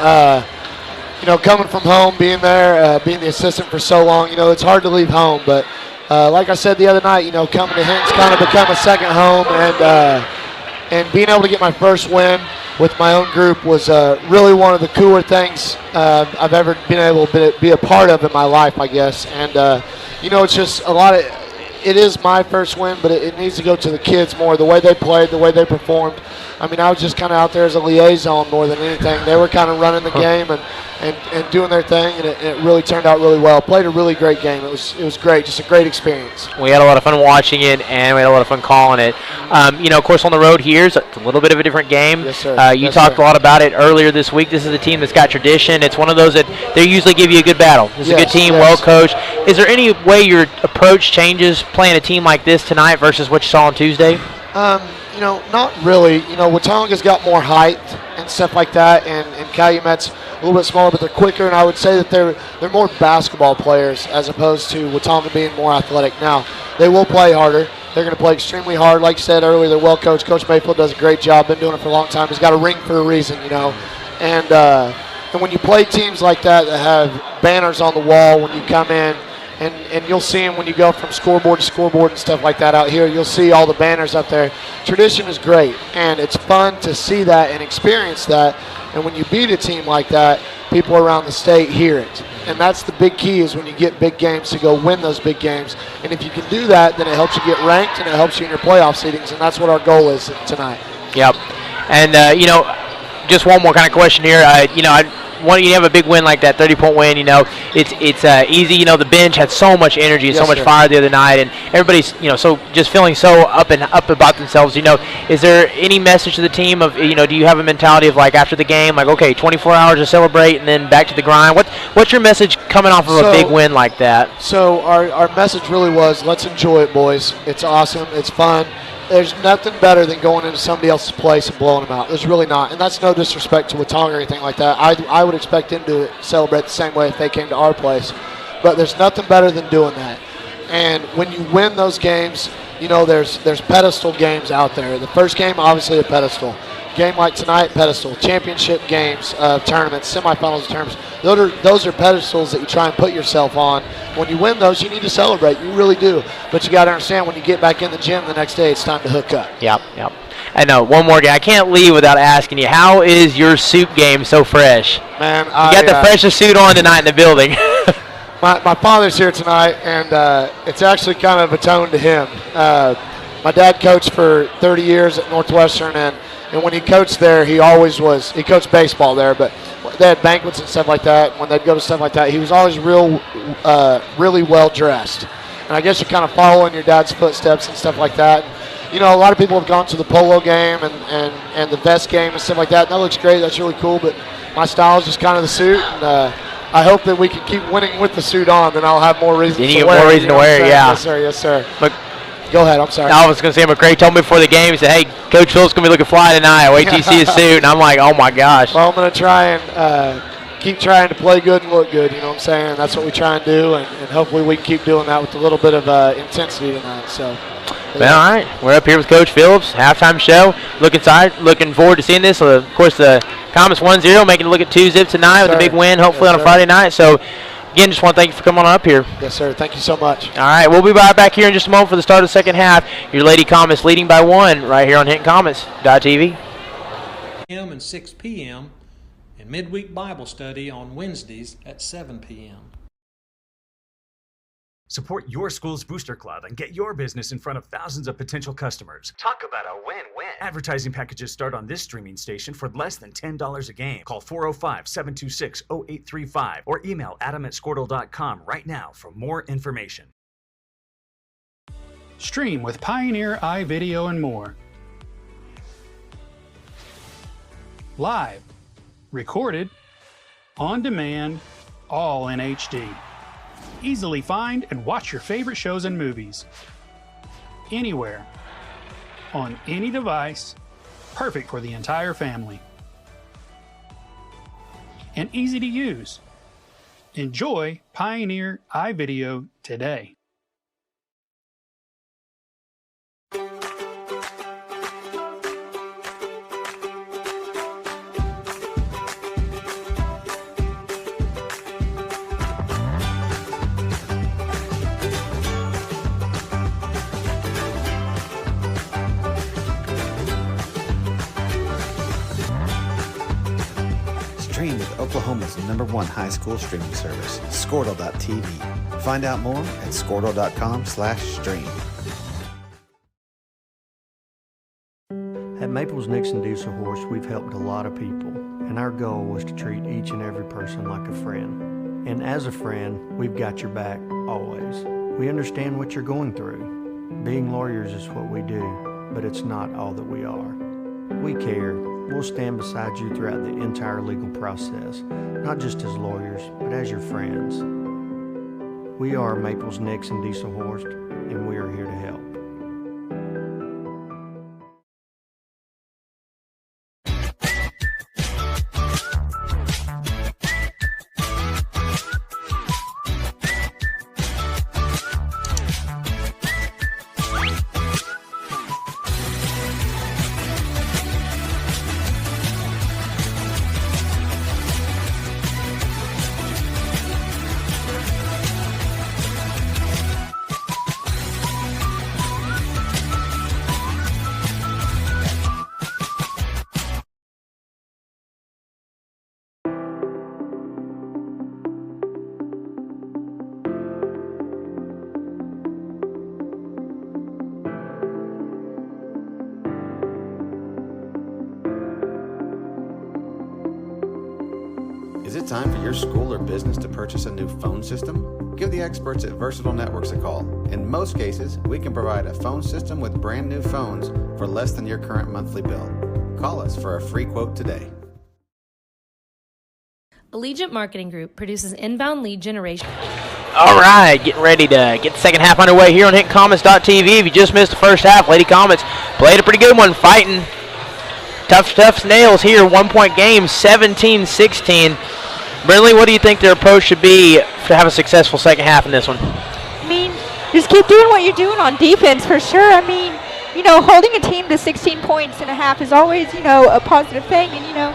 Speaker 7: Coming from home, being there, being the assistant for so long, it's hard to leave home. But like I said the other night, coming to Hinton's kind of become a second home, and being able to get my first win with my own group was really one of the cooler things I've ever been able to be a part of in my life, I guess. And, it's just it is my first win, but it needs to go to the kids more, the way they played, the way they performed. I mean, I was just kind of out there as a liaison more than anything. They were kind of running the game and doing their thing, and it really turned out really well. Played a really great game. It was great, just a great experience.
Speaker 2: We had a lot of fun watching it, and we had a lot of fun calling it. Of course, on the road here, it's a little bit of a different game.
Speaker 7: Yes, sir.
Speaker 2: You talked a lot about it earlier this week. This is a team that's got tradition. It's one of those that they usually give you a good battle. It's a good team, well coached. Is there any way your approach changes playing a team like this tonight versus what you saw on Tuesday?
Speaker 7: Not really. Watonga's got more height and stuff like that, and Calumet's a little bit smaller, but they're quicker, and I would say that they're more basketball players as opposed to Watonga being more athletic. Now, they will play harder. They're going to play extremely hard. Like you said earlier, they're well coached. Coach Mayfield does a great job. Been doing it for a long time. He's got a ring for a reason, And when you play teams like that have banners on the wall when you come in, and you'll see them when you go from scoreboard to scoreboard and stuff like that out here. You'll see all the banners up there. Tradition is great, and it's fun to see that and experience that. And when you beat a team like that, people around the state hear it. And that's the big key, is when you get big games, to go win those big games. And if you can do that, then it helps you get ranked, and it helps you in your playoff seedings, and that's what our goal is tonight.
Speaker 2: Yep. And, just one more kind of question here. You have a big win like that, 30-point win. It's easy. The bench had so much energy and so much fire the other night, and everybody's so just feeling so up about themselves. Is there any message to the team of do you have a mentality of like after the game, like okay, 24 hours to celebrate and then back to the grind? What's your message coming off of a big win like that?
Speaker 7: So our message really was, let's enjoy it, boys. It's awesome. It's fun. There's nothing better than going into somebody else's place and blowing them out. There's really not. And that's no disrespect to Watonga or anything like that. I would expect them to celebrate the same way if they came to our place. But there's nothing better than doing that. And when you win those games, there's pedestal games out there. The first game, obviously a pedestal. Game like tonight, pedestal. Championship games, tournaments, semifinals tournaments. Those are pedestals that you try and put yourself on. When you win those, you need to celebrate. You really do. But you got to understand, when you get back in the gym the next day, it's time to hook up.
Speaker 2: Yep. I know. One more game. I can't leave without asking you, how is your suit game so fresh?
Speaker 7: Man,
Speaker 2: you got the freshest suit on tonight in the building.
Speaker 7: My father's here tonight, and it's actually kind of a tone to him. My dad coached for 30 years at Northwestern, and when he coached there, he coached baseball there, but they had banquets and stuff like that. When they'd go to stuff like that, he was always really well dressed. And I guess you kind of follow in your dad's footsteps and stuff like that. And, a lot of people have gone to the polo game and the vest game and stuff like that. And that looks great. That's really cool. But my style is just kind of the suit. And I hope that we can keep winning with the suit on. Then I'll have more reason to wear it.
Speaker 2: You get more reason to wear it, yeah.
Speaker 7: Yes, sir. But go ahead. I'm sorry.
Speaker 2: I was going to say, McCray told me before the game, he said, hey, Coach Phil's going to be looking fly tonight. Wait till you see his suit. And I'm like, oh, my gosh.
Speaker 7: Well, I'm going to try and keep trying to play good and look good. You know what I'm saying? That's what we try and do. And hopefully we can keep doing that with a little bit of intensity tonight. So.
Speaker 2: Well, all right. We're up here with Coach Phillips, halftime show. Looking forward to seeing this. So, of course, the Comets 1-0, making a look at 2-zip tonight with a big win, hopefully on a Friday night. So, again, just want to thank you for coming on up here.
Speaker 7: Yes, sir. Thank you so much.
Speaker 2: All right. We'll be right back here in just a moment for the start of the second half. Your Lady Comets leading by 1 right here on HintonComets.tv.
Speaker 8: p.m. and 6 p.m. and midweek Bible study on Wednesdays at 7 p.m.
Speaker 9: Support your school's booster club and get your business in front of thousands of potential customers. Talk about a win-win. Advertising packages start on this streaming station for less than $10 a game. Call 405-726-0835 or email adam@squirtle.com right now for more information.
Speaker 10: Stream with Pioneer iVideo and more. Live, recorded, on demand, all in HD. Easily find and watch your favorite shows and movies. Anywhere, on any device, perfect for the entire family. And easy to use. Enjoy Pioneer iVideo today.
Speaker 1: Stream with Oklahoma's #1 high school streaming service, Squirtle.tv. Find out more at squirtle.com/stream.
Speaker 11: At Maples Nixon Diesel Horse, we've helped a lot of people, and our goal was to treat each and every person like a friend. And as a friend, we've got your back always. We understand what you're going through. Being lawyers is what we do, but it's not all that we are. We care. We'll stand beside you throughout the entire legal process, not just as lawyers, but as your friends. We are Maples Nixon Diesel Horse, and we are here to help.
Speaker 1: Is it time for your school or business to purchase a new phone system? Give the experts at Versatile Networks a call. In most cases, we can provide a phone system with brand new phones for less than your current monthly bill. Call us for a free quote today.
Speaker 4: Allegiant Marketing Group produces inbound lead generation.
Speaker 2: All right, getting ready to get the second half underway here on HintonComets.tv. If you just missed the first half, Lady Comets played a pretty good one, fighting tough nails here. 1 point game, 17-16. Brinley, what do you think their approach should be to have a successful second half in this one?
Speaker 3: I mean, just keep doing what you're doing on defense for sure. I mean, holding a team to 16 points and a half is always, a positive thing. And,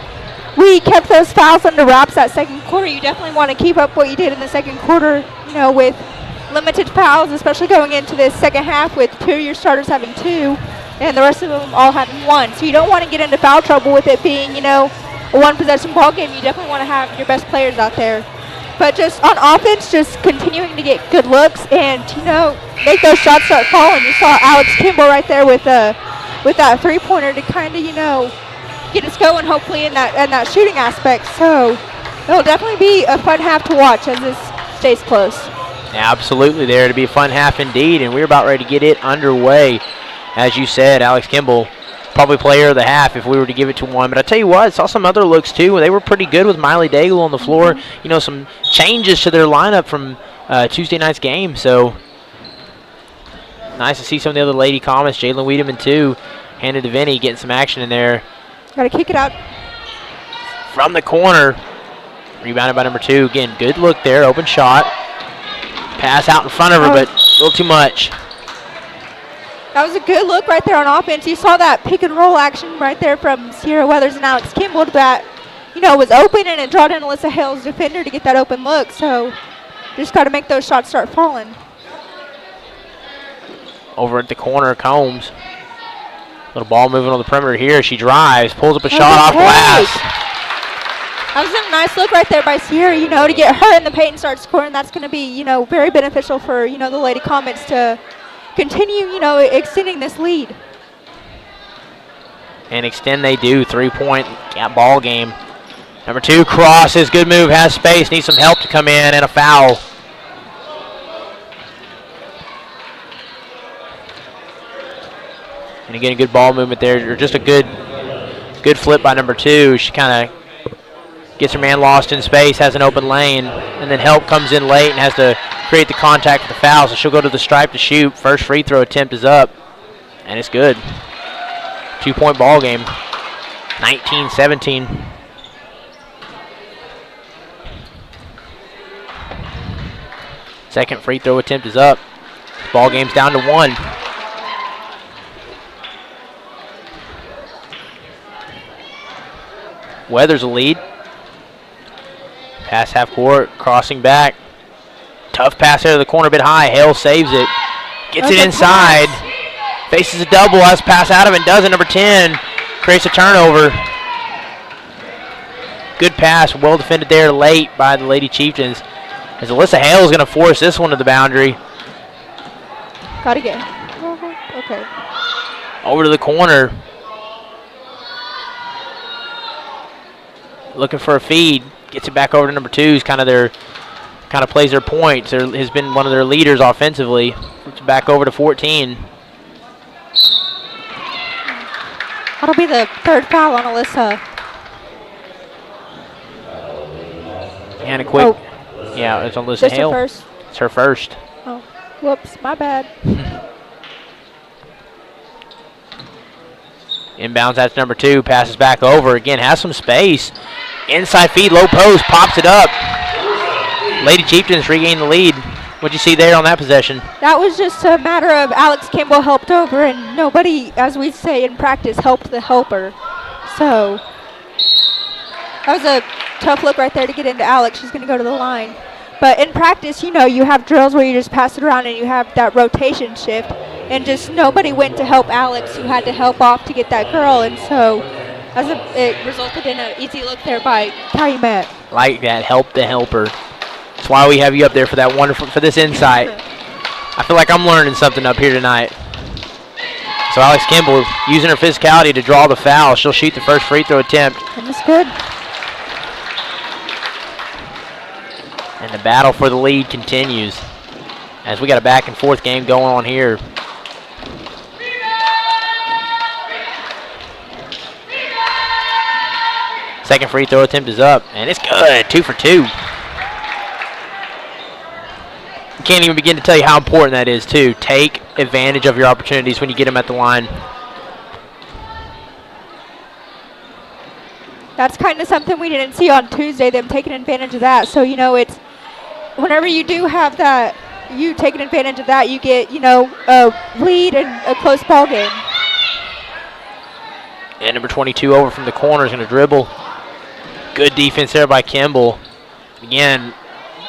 Speaker 3: we kept those fouls under wraps that second quarter. You definitely want to keep up what you did in the second quarter, with limited fouls, especially going into this second half with 2 of your starters having 2 and the rest of them all having 1. So you don't want to get into foul trouble with it being, a one-possession ball game. You definitely want to have your best players out there. But just on offense, just continuing to get good looks and, make those shots start falling. You saw Alex Kimball right there with that three-pointer to kind of, get us going hopefully in that shooting aspect. So it'll definitely be a fun half to watch as this stays close.
Speaker 2: Absolutely, there to be a fun half indeed, and we're about ready to get it underway. As you said, Alex Kimball, probably player of the half if we were to give it to one. But I tell you what, I saw some other looks too. They were pretty good with Miley Daigle on the floor. Some changes to their lineup from Tuesday night's game. So nice to see some of the other Lady Comets. Jalen Wiedemann too, handed to Vinny, getting some action in there.
Speaker 3: Got to kick it out.
Speaker 2: From the corner, rebounded by number 2. Again, good look there, open shot. Pass out in front of her, but a little too much.
Speaker 3: That was a good look right there on offense. You saw that pick and roll action right there from Sierra Weathers and Alex Kimball that, was open, and it brought in Alyssa Hale's defender to get that open look. So just got to make those shots start falling.
Speaker 2: Over at the corner, Combs. Little ball moving on the perimeter here. She drives, pulls up a shot off glass.
Speaker 3: That was a nice look right there by Sierra, to get her in the paint and start scoring. That's going to be, very beneficial for, the Lady Comets to continue, extending this lead.
Speaker 2: And extend they do. 3-point ball game. Number 2 crosses. Good move. Has space. Needs some help to come in. And a foul. And again, a good ball movement there. Or just a good flip by number 2. She kind of gets her man lost in space, has an open lane, and then help comes in late and has to create the contact with the foul. So she'll go to the stripe to shoot. First free throw attempt is up, and it's good. 2-point ball game. 19-17. Second free throw attempt is up. Ball game's down to 1. Weathers a lead. Pass half court, crossing back. Tough pass there to the corner, a bit high. Hale saves it. Gets it inside. Faces a double, has pass out of it, does it. Number 10 creates a turnover. Good pass, well defended there late by the Lady Chieftains. As Alyssa Hale is going to force this one to the boundary.
Speaker 3: Gotta get. Okay.
Speaker 2: Over to the corner. Looking for a feed. Gets it back over to number 2. Who's kind of plays their points. Has been one of their leaders offensively. It's back over to 14.
Speaker 3: That'll be the third foul on Alyssa.
Speaker 2: And a quick. Yeah, it's on Alyssa
Speaker 3: Just
Speaker 2: Hale.
Speaker 3: her first?
Speaker 2: It's her first.
Speaker 3: Oh, whoops, my bad.
Speaker 2: Inbounds, that's number 2. Passes back over. Again, has some space. Inside feed, low post, pops it up. Lady Chieftains regain the lead. What'd you see there on that possession?
Speaker 3: That was just a matter of Alex Kimball helped over, and nobody, as we say in practice, helped the helper. So that was a tough look right there to get into Alex. She's going to go to the line. But in practice, you know, you have drills where you just pass it around and you have that rotation shift. And just nobody went to help Alex, who had to help off to get that girl. And so it resulted in an easy look there by Calumet.
Speaker 2: Like that, help the helper. That's why we have you up there for that for this insight. I feel like I'm learning something up here tonight. So Alex Kimball using her physicality to draw the foul. She'll shoot the first free throw attempt.
Speaker 3: And that's good.
Speaker 2: And the battle for the lead continues as we got a back and forth game going on here. Second free throw attempt is up, and it's good. 2 for 2. Can't even begin to tell you how important that is, too. Take advantage of your opportunities when you get them at the line.
Speaker 3: That's kind of something we didn't see on Tuesday, them taking advantage of that. So, you know, it's whenever you do have that, you taking advantage of that, you get, you know, a lead and a close ball game.
Speaker 2: And number 22 over from the corner is going to dribble. Good defense there by Kimball. Again,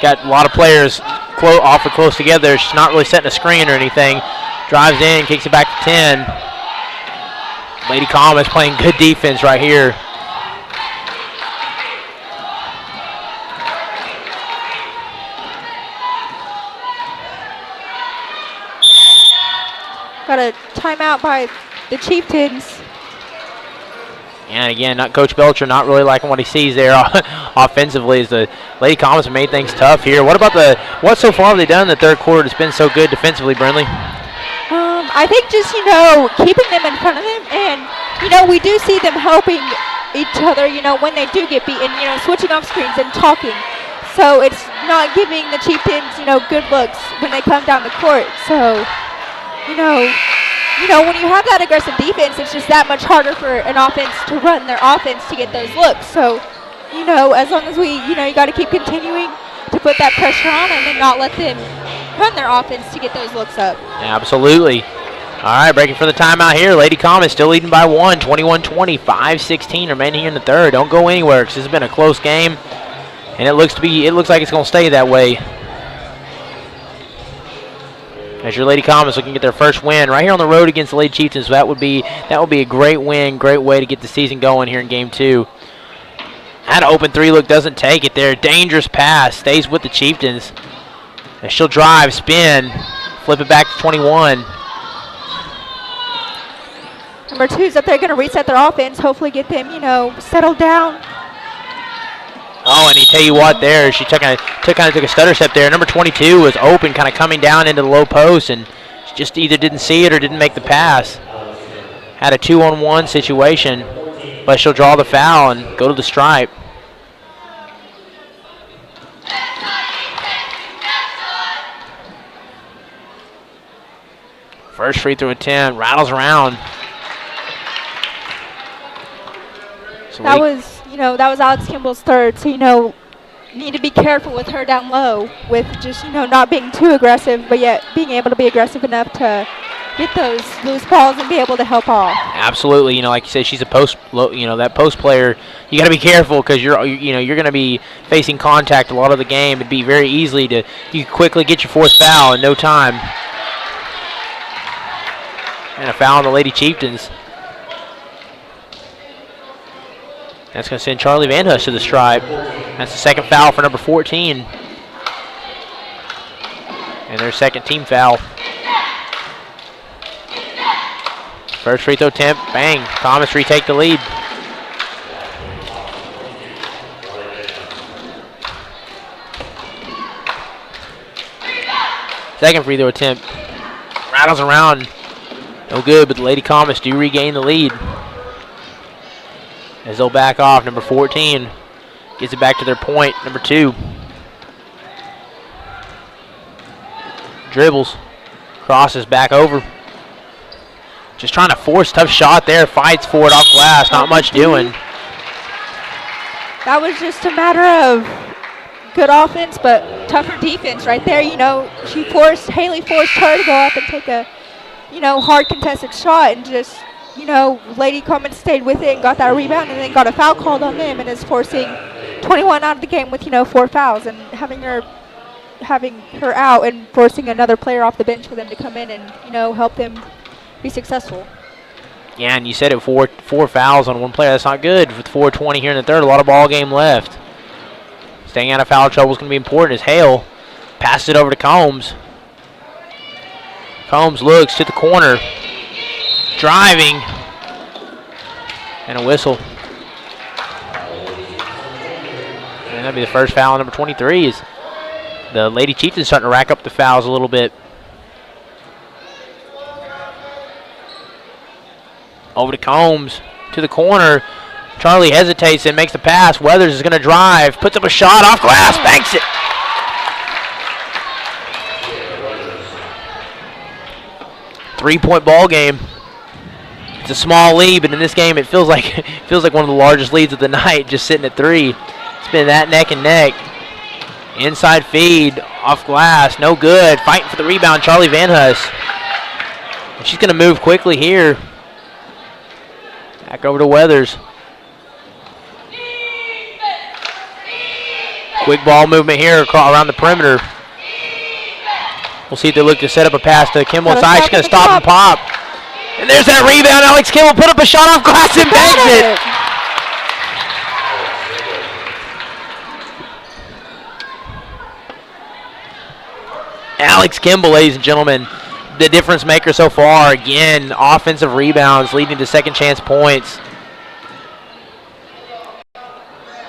Speaker 2: got a lot of players awfully close together. She's not really setting a screen or anything. Drives in, kicks it back to 10. Lady Calumet playing good defense right here.
Speaker 3: Got a timeout by the Chieftains.
Speaker 2: And again, Coach Belcher not really liking what he sees there offensively as the Lady Comets have made things tough here. What so far have they done in the third quarter that's been so good defensively, Brindley?
Speaker 3: I think just, you know, keeping them in front of them, and, you know, we do see them helping each other, you know, when they do get beaten, you know, switching off screens and talking. So it's not giving the Chieftains, you know, good looks when they come down the court. So, you know, when you have that aggressive defense, it's just that much harder for an offense to run their offense to get those looks. So, you know, as long as we, you know, you got to keep continuing to put that pressure on them and not let them run their offense to get those looks up.
Speaker 2: Absolutely. All right, breaking for the timeout here. Lady Comets still leading by 1, 21-20, 5:16 remaining here in the third. Don't go anywhere because this has been a close game, and it looks like it's going to stay that way. As your Lady Comets looking to get their first win right here on the road against the Lady Chieftains. So that would be a great win, great way to get the season going here in Game 2. Had an open 3 look, doesn't take it there. Dangerous pass, stays with the Chieftains. And she'll drive, spin, flip it back to 21.
Speaker 3: Number 2's up there going to reset their offense, hopefully get them, you know, settled down.
Speaker 2: Oh, and he tell you what there, she took a stutter step there. Number 22 was open, kind of coming down into the low post, and she just either didn't see it or didn't make the pass. Had a 2-on-1 situation, but she'll draw the foul and go to the stripe. First free throw attempt, rattles around. So
Speaker 3: that was Alex Kimball's third. So, need to be careful with her down low with just, not being too aggressive, but yet being able to be aggressive enough to get those loose balls and be able to help off.
Speaker 2: Absolutely. Like you said, she's a post, that post player. You got to be careful because you're going to be facing contact a lot of the game. It'd be very easily you quickly get your fourth foul in no time. And a foul on the Lady Chieftains. That's going to send Charlie Van Hush to the stripe. That's the second foul for number 14. And their second team foul. First free throw attempt, bang. Thomas retake the lead. Second free throw attempt. Rattles around. No good, but the Lady Comets do regain the lead. As they'll back off, number 14 gets it back to their point, number 2. Dribbles, crosses back over. Just trying to force, tough shot there, fights for it off glass, not much doing.
Speaker 3: That was just a matter of good offense, but tougher defense right there. Haley forced her to go up and take a, hard contested shot, and just, Lady Comets stayed with it and got that rebound, and then got a foul called on them, and is forcing 21 out of the game with, 4 fouls, and having her out and forcing another player off the bench for them to come in and, help them be successful.
Speaker 2: Yeah, and you said it, four fouls on one player. That's not good with 4:20 here in the third. A lot of ball game left. Staying out of foul trouble is going to be important as Hale passes it over to Combs. Combs looks to the corner. Driving. And a whistle. And that'll be the first foul on number 23. Is the Lady Chieftains starting to rack up the fouls a little bit. Over to Combs, to the corner. Charlie hesitates and makes the pass. Weathers is going to drive, puts up a shot off glass, banks it. Three-point ball game. It's a small lead, but in this game it feels like one of the largest leads of the night, just sitting at 3. It's been that neck and neck. Inside feed, off glass, no good. Fighting for the rebound, Charlie Van Huss. And she's going to move quickly here. Back over to Weathers. Quick ball movement here around the perimeter. We'll see if they look to set up a pass to Kimball inside. She's going to stop and pop. And there's that rebound. Alex Kimball put up a shot off glass and bangs it. Alex Kimball, ladies and gentlemen, the difference maker so far. Again, offensive rebounds leading to second chance points.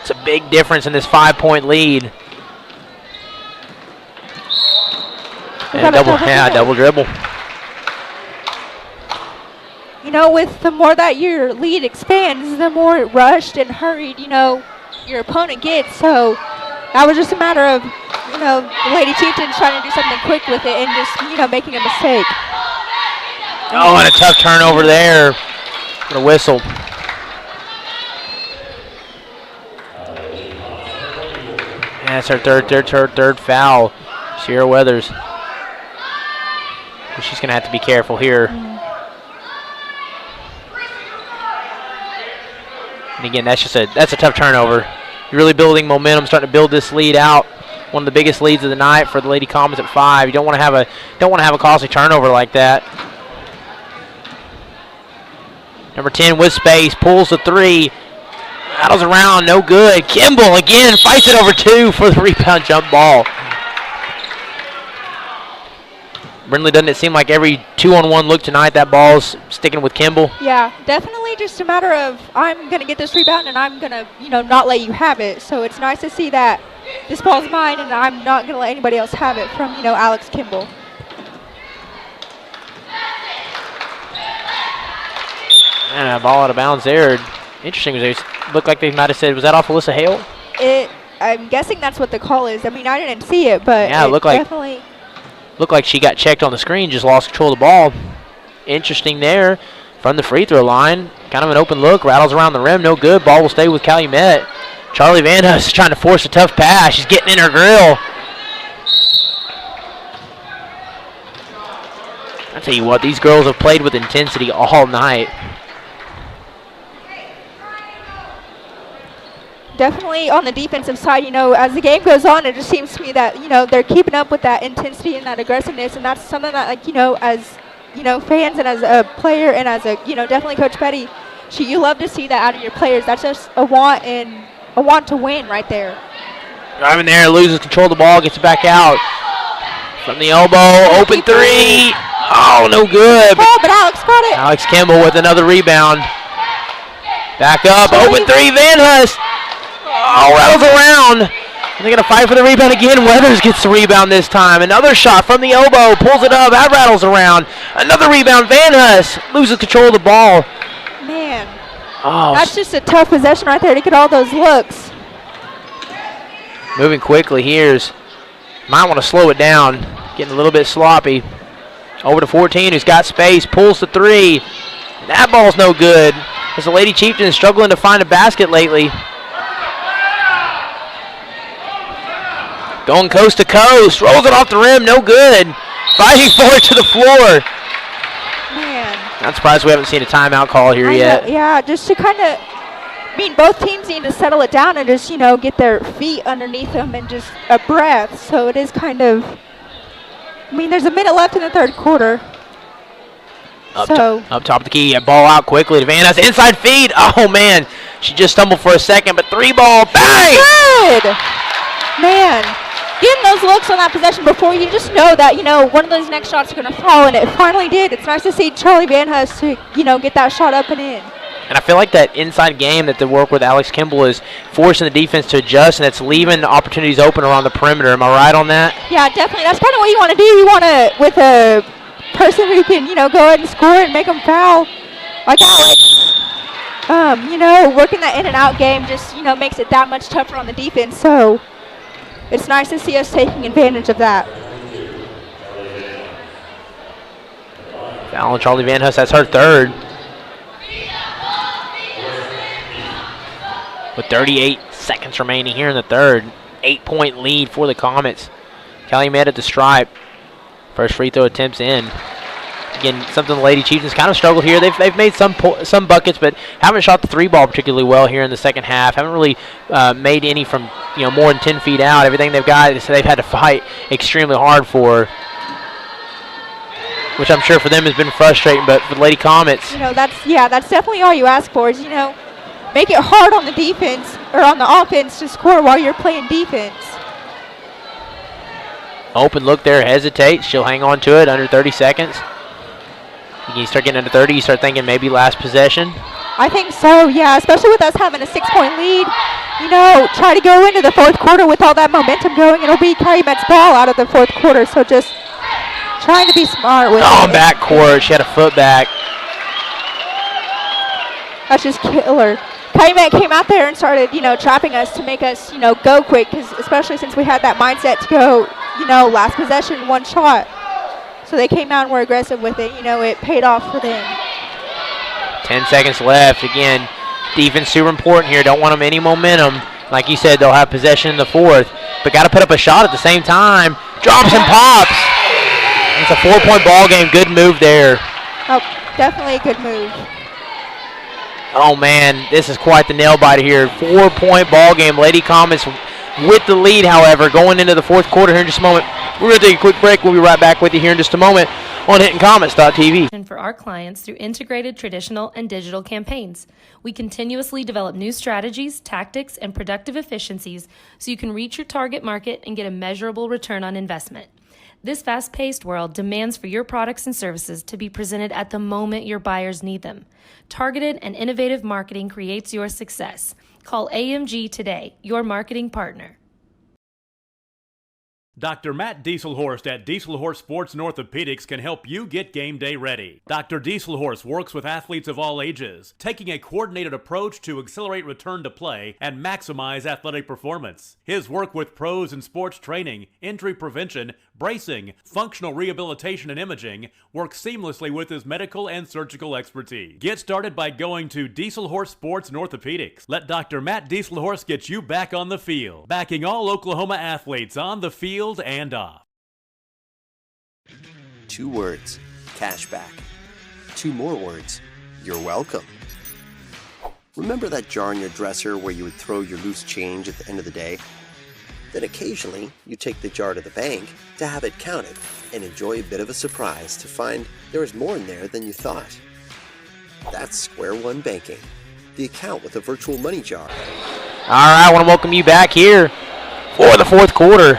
Speaker 2: It's a big difference in this 5-point lead. And double dribble.
Speaker 3: With the more that your lead expands, the more rushed and hurried, your opponent gets. So that was just a matter of, the Lady Chieftains trying to do something quick with it and just, making a mistake.
Speaker 2: Oh, and a tough turnover there. And a whistle. And that's her third foul. Sierra Weathers. She's going to have to be careful here. And again, that's a tough turnover. You're really building momentum, starting to build this lead out. One of the biggest leads of the night for the Lady Comets at 5. You don't want to have a costly turnover like that. Number 10 with space, pulls the 3, rattles around, no good. Kimball again fights it over 2 for the rebound jump ball. Brindley, doesn't it seem like every 2-on-1 look tonight that ball's sticking with Kimball?
Speaker 3: Yeah, definitely just a matter of I'm going to get this rebound and I'm going to, not let you have it. So it's nice to see that this ball's mine and I'm not going to let anybody else have it from, Alex Kimball.
Speaker 2: And a ball out of bounds there. Interesting. It looked like they might have said, was that off Alyssa Hale?
Speaker 3: I'm guessing that's what the call is. I mean, I didn't see it, but
Speaker 2: yeah, it looked like she got checked on the screen, just lost control of the ball. Interesting there from the free throw line. Kind kind of an open look, rattles around the rim, no good. Ball will stay with Calumet. Charlie Van Huss is trying to force a tough pass. She's getting in her grill. I tell you what, these girls have played with intensity all night.
Speaker 3: Definitely on the defensive side, as the game goes on, it just seems to me that, they're keeping up with that intensity and that aggressiveness, and that's something that, as, fans and as a player and as a, definitely Coach Petty, you love to see that out of your players. That's just a want to win right there.
Speaker 2: Driving there, loses control of the ball, gets it back out. From the elbow, open three. Oh, no good.
Speaker 3: Oh, but Alex got it.
Speaker 2: Alex Kimball with another rebound. Back up, open three, Van Huss. Oh, rattles around. They're going to fight for the rebound again. Weathers gets the rebound this time. Another shot from the elbow. Pulls it up. That rattles around. Another rebound. Van Huss loses control of the ball.
Speaker 3: Man.
Speaker 2: Oh,
Speaker 3: that's just a tough possession right there to get all those looks.
Speaker 2: Moving quickly here. Might want to slow it down. Getting a little bit sloppy. Over to 14, who's got space. Pulls the three. That ball's no good. As the Lady Chieftains struggling to find a basket lately. Going coast to coast, rolls it off the rim, no good. Fighting for it to the floor.
Speaker 3: Man.
Speaker 2: Not surprised we haven't seen a timeout call here yet.
Speaker 3: Yeah, just to kind of, both teams need to settle it down and just, get their feet underneath them and just a breath. So it is kind of, there's a minute left in the third quarter.
Speaker 2: Up top of the key, ball out quickly to Van Huss. Inside feed, oh man. She just stumbled for a second, but three ball, bang!
Speaker 3: Good! Man. Getting those looks on that possession before, you just know that, one of those next shots are going to fall, and it finally did. It's nice to see Charlie Van Huss to, get that shot up and in.
Speaker 2: And I feel like that inside game that the work with Alex Kimball is forcing the defense to adjust, and it's leaving opportunities open around the perimeter. Am I right on that?
Speaker 3: Yeah, definitely. That's kind of what you want to do. You want to, with a person who can, go ahead and score and make them foul, like Alex. Working that in and out game just, makes it that much tougher on the defense. So it's nice to see us taking advantage of that.
Speaker 2: Foul on Charlie Van Huss, that's her third. With 38 seconds remaining here in the third. 8-point lead for the Comets. Calumet at the stripe. First free throw attempts in. Again, something the Lady Chieftains kind of struggled here. They've made some buckets, but haven't shot the three ball particularly well here in the second half. Haven't really made any from more than 10 feet out. Everything they've got, they've had to fight extremely hard for, which I'm sure for them has been frustrating. But for the Lady Comets,
Speaker 3: that's definitely all you ask for is make it hard on the defense or on the offense to score while you're playing defense.
Speaker 2: Open look there, hesitates. She'll hang on to it under 30 seconds. You start getting under 30, you start thinking maybe last possession.
Speaker 3: I think so, yeah, especially with us having a 6-point lead. Try to go into the fourth quarter with all that momentum going. It'll be Calumet's ball out of the fourth quarter, so just trying to be smart with it.
Speaker 2: Backcourt, she had a foot back.
Speaker 3: That's just killer. Calumet came out there and started, trapping us to make us, go quick, because especially since we had that mindset to go, last possession, one shot. So they came out and were aggressive with it. It paid off for them.
Speaker 2: 10 seconds left. Again, defense super important here. Don't want them any momentum. Like you said, they'll have possession in the fourth, but got to put up a shot at the same time. Drops and pops. It's a 4-point ball game. Good move there.
Speaker 3: Oh, definitely a good move.
Speaker 2: Oh, man, this is quite the nail-biter here. 4-point ball game. Lady Comets with the lead, however, going into the fourth quarter here in just a moment. We're going to take a quick break. We'll be right back with you here in just a moment on HintonComets.tv.
Speaker 4: For our clients through integrated traditional and digital campaigns. We continuously develop new strategies, tactics, and productive efficiencies so you can reach your target market and get a measurable return on investment. This fast-paced world demands for your products and services to be presented at the moment your buyers need them. Targeted and innovative marketing creates your success. Call AMG today, your marketing partner.
Speaker 5: Dr. Matt Dieselhorst at Dieselhorst Sports and Orthopedics can help you get game day ready. Dr. Dieselhorst works with athletes of all ages, taking a coordinated approach to accelerate return to play and maximize athletic performance. His work with pros in sports training, injury prevention, bracing, functional rehabilitation, and imaging work seamlessly with his medical and surgical expertise. Get started by going to Dieselhorse Sports and Orthopedics. Let Dr. Matt Dieselhorse get you back on the field, backing all Oklahoma athletes on the field and off.
Speaker 6: 2 words, cash back. 2 more words, you're welcome. Remember that jar in your dresser where you would throw your loose change at the end of the day? Then occasionally, you take the jar to the bank to have it counted and enjoy a bit of a surprise to find there was more in there than you thought. That's Square One Banking, the account with a virtual money jar.
Speaker 2: All right, I want to welcome you back here for the fourth quarter.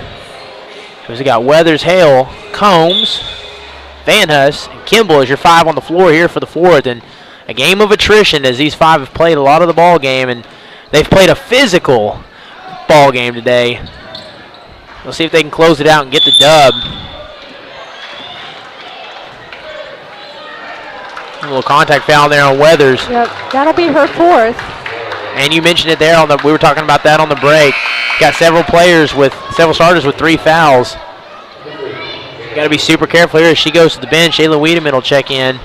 Speaker 2: We got Weathers, Hale, Combs, Van Huss, and Kimball as your 5 on the floor here for the fourth. And a game of attrition as these 5 have played a lot of the ball game, and they've played a physical ball game today. We'll see if they can close it out and get the dub. A little contact foul there on Weathers.
Speaker 3: Yep, that'll be her 4th.
Speaker 2: And you mentioned it there we were talking about that on the break. Got several starters with 3 fouls. Got to be super careful here as she goes to the bench. Shayla Wiedemann will check in.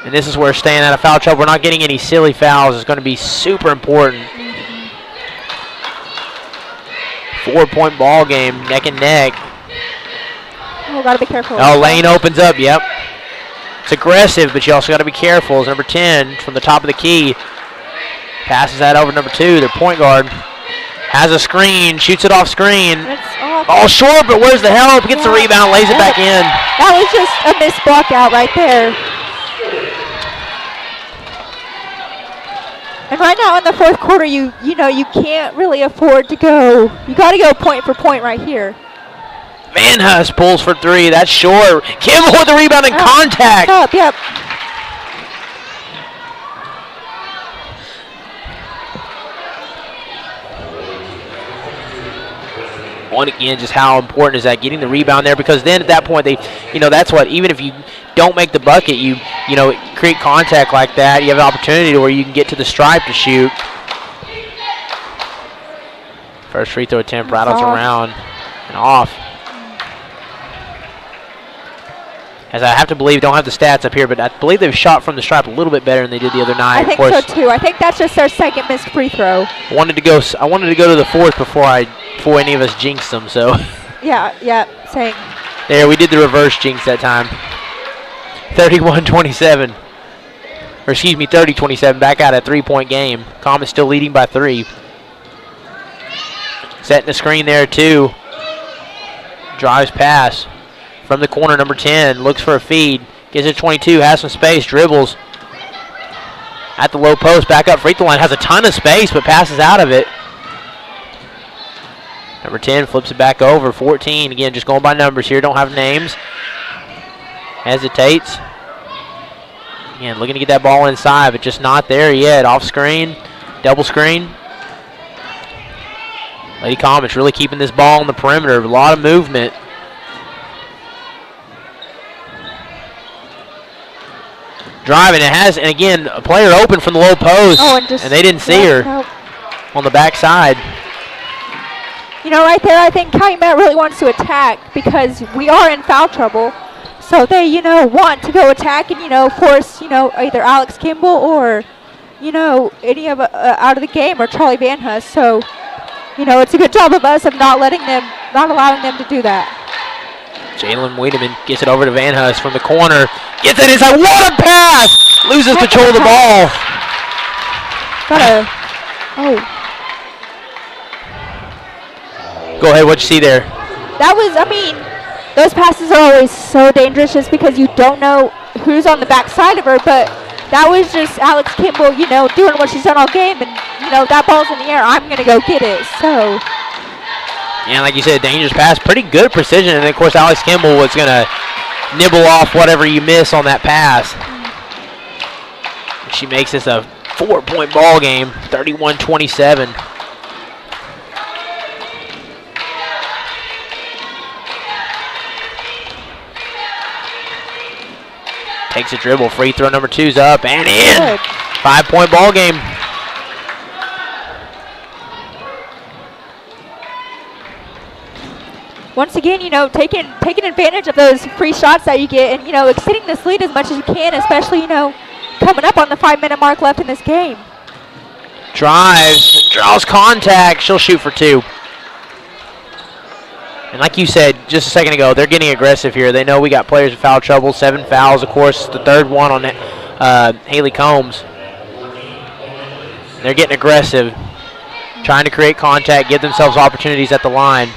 Speaker 2: And this is where staying out of foul trouble, we're not getting any silly fouls, is going to be super important. 4-point ball game, neck and neck.
Speaker 3: Oh, got to be careful.
Speaker 2: Oh, lane opens up, yep. It's aggressive, but you also got to be careful. As number 10 from the top of the key passes that over to number 2, their point guard. Has a screen, shoots it off screen. Ball short, but where's the help? Gets the rebound, lays it back in.
Speaker 3: That was just a missed block out right there. And right now in the fourth quarter, you can't really afford to go. You got to go point for point right here.
Speaker 2: Van Huss pulls for 3. That's short. Kimball with the rebound and contact.
Speaker 3: Up, yep.
Speaker 2: One again, just how important is that, getting the rebound there, because then at that point that's what, even if you don't make the bucket, you create contact like that, you have an opportunity to where you can get to the stripe to shoot. First free throw attempt rattles around and off. As I have to believe, don't have the stats up here, but I believe they've shot from the stripe a little bit better than they did the other night.
Speaker 3: I think so too. I think that's just their second missed free throw.
Speaker 2: I wanted to go to the fourth before any of us jinxed them. So.
Speaker 3: Yeah, same.
Speaker 2: There, we did the reverse jinx that time. 31-27. Or excuse me, 30-27. Back out a 3-point game. Comet's still leading by 3. Setting the screen there too. Drives pass. From the corner, number 10, looks for a feed. Gets it 22, has some space, dribbles. At the low post, back up free throw line. Has a ton of space, but passes out of it. Number 10 flips it back over. 14, again, just going by numbers here. Don't have names. Hesitates. Again, looking to get that ball inside, but just not there yet. Off screen, double screen. Lady Comet's really keeping this ball on the perimeter. A lot of movement. Driving, and again, a player open from the low post, and they didn't see her on the backside.
Speaker 3: Right there, I think Calumet really wants to attack because we are in foul trouble. So they, want to go attack and, force, either Alex Kimball or, any of out of the game or Charlie Van Huss. So, it's a good job of us of not allowing them to do that.
Speaker 2: Jalen Wiedemann gets it over to Van Huss from the corner. Gets it inside. What a pass! Loses control of the ball. Go ahead, what'd you see there?
Speaker 3: That was, those passes are always so dangerous just because you don't know who's on the backside of her, but that was just Alex Kimball, doing what she's done all game, and, that ball's in the air. I'm going to go get it, so.
Speaker 2: Yeah, like you said, dangerous pass. Pretty good precision, and, of course, Alex Kimball was going to nibble off whatever you miss on that pass. She makes this a 4-point ball game, 31-27. Takes a dribble, free throw number 2's up and in. 5-point ball game.
Speaker 3: once again, taking advantage of those free shots that you get and, extending this lead as much as you can, especially, coming up on the 5-minute mark left in this game.
Speaker 2: Drives, draws contact. She'll shoot for 2. And like you said just a second ago, they're getting aggressive here. They know we got players in foul trouble. 7 fouls, of course, the 3rd one on Haley Combs. They're getting aggressive, trying to create contact, give themselves opportunities at the line.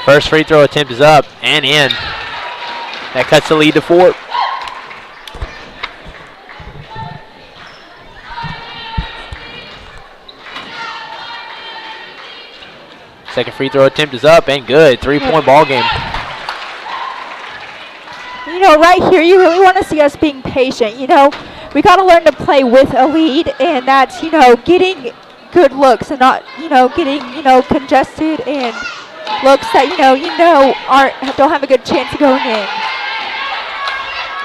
Speaker 2: First free throw attempt is up and in. That cuts the lead to 4. Second free throw attempt is up and good. 3-point ball game.
Speaker 3: Right here, you really want to see us being patient. We got to learn to play with a lead, and that's, getting good looks and not, getting, congested and looks that, don't have a good chance of going in.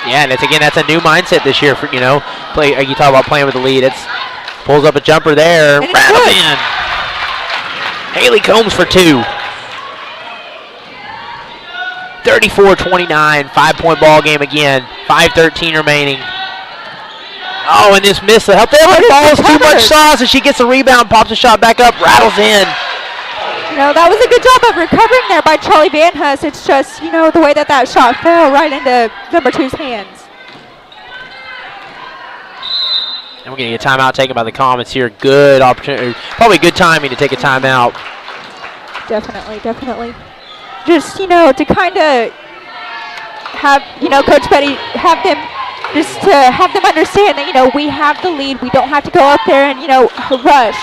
Speaker 2: Yeah, and that's a new mindset this year for, you talk about playing with the lead. It's pulls up a jumper there, rattles in. Haley Combs for 2. 34-29, 5-point ball game again. 5:13 remaining. Oh, and this miss. The help there. The ball's too much sauce, and she gets a rebound, pops a shot back up, rattles in.
Speaker 3: That was a good job of recovering there by Charlie Van Huss. It's just, the way that shot fell right into number 2's hands.
Speaker 2: And we're getting a timeout taken by the Comets here. Good opportunity, probably good timing to take a timeout.
Speaker 3: Definitely. Just, to kind of have, Coach Betty have them, just to have them understand that, we have the lead. We don't have to go up there and, rush.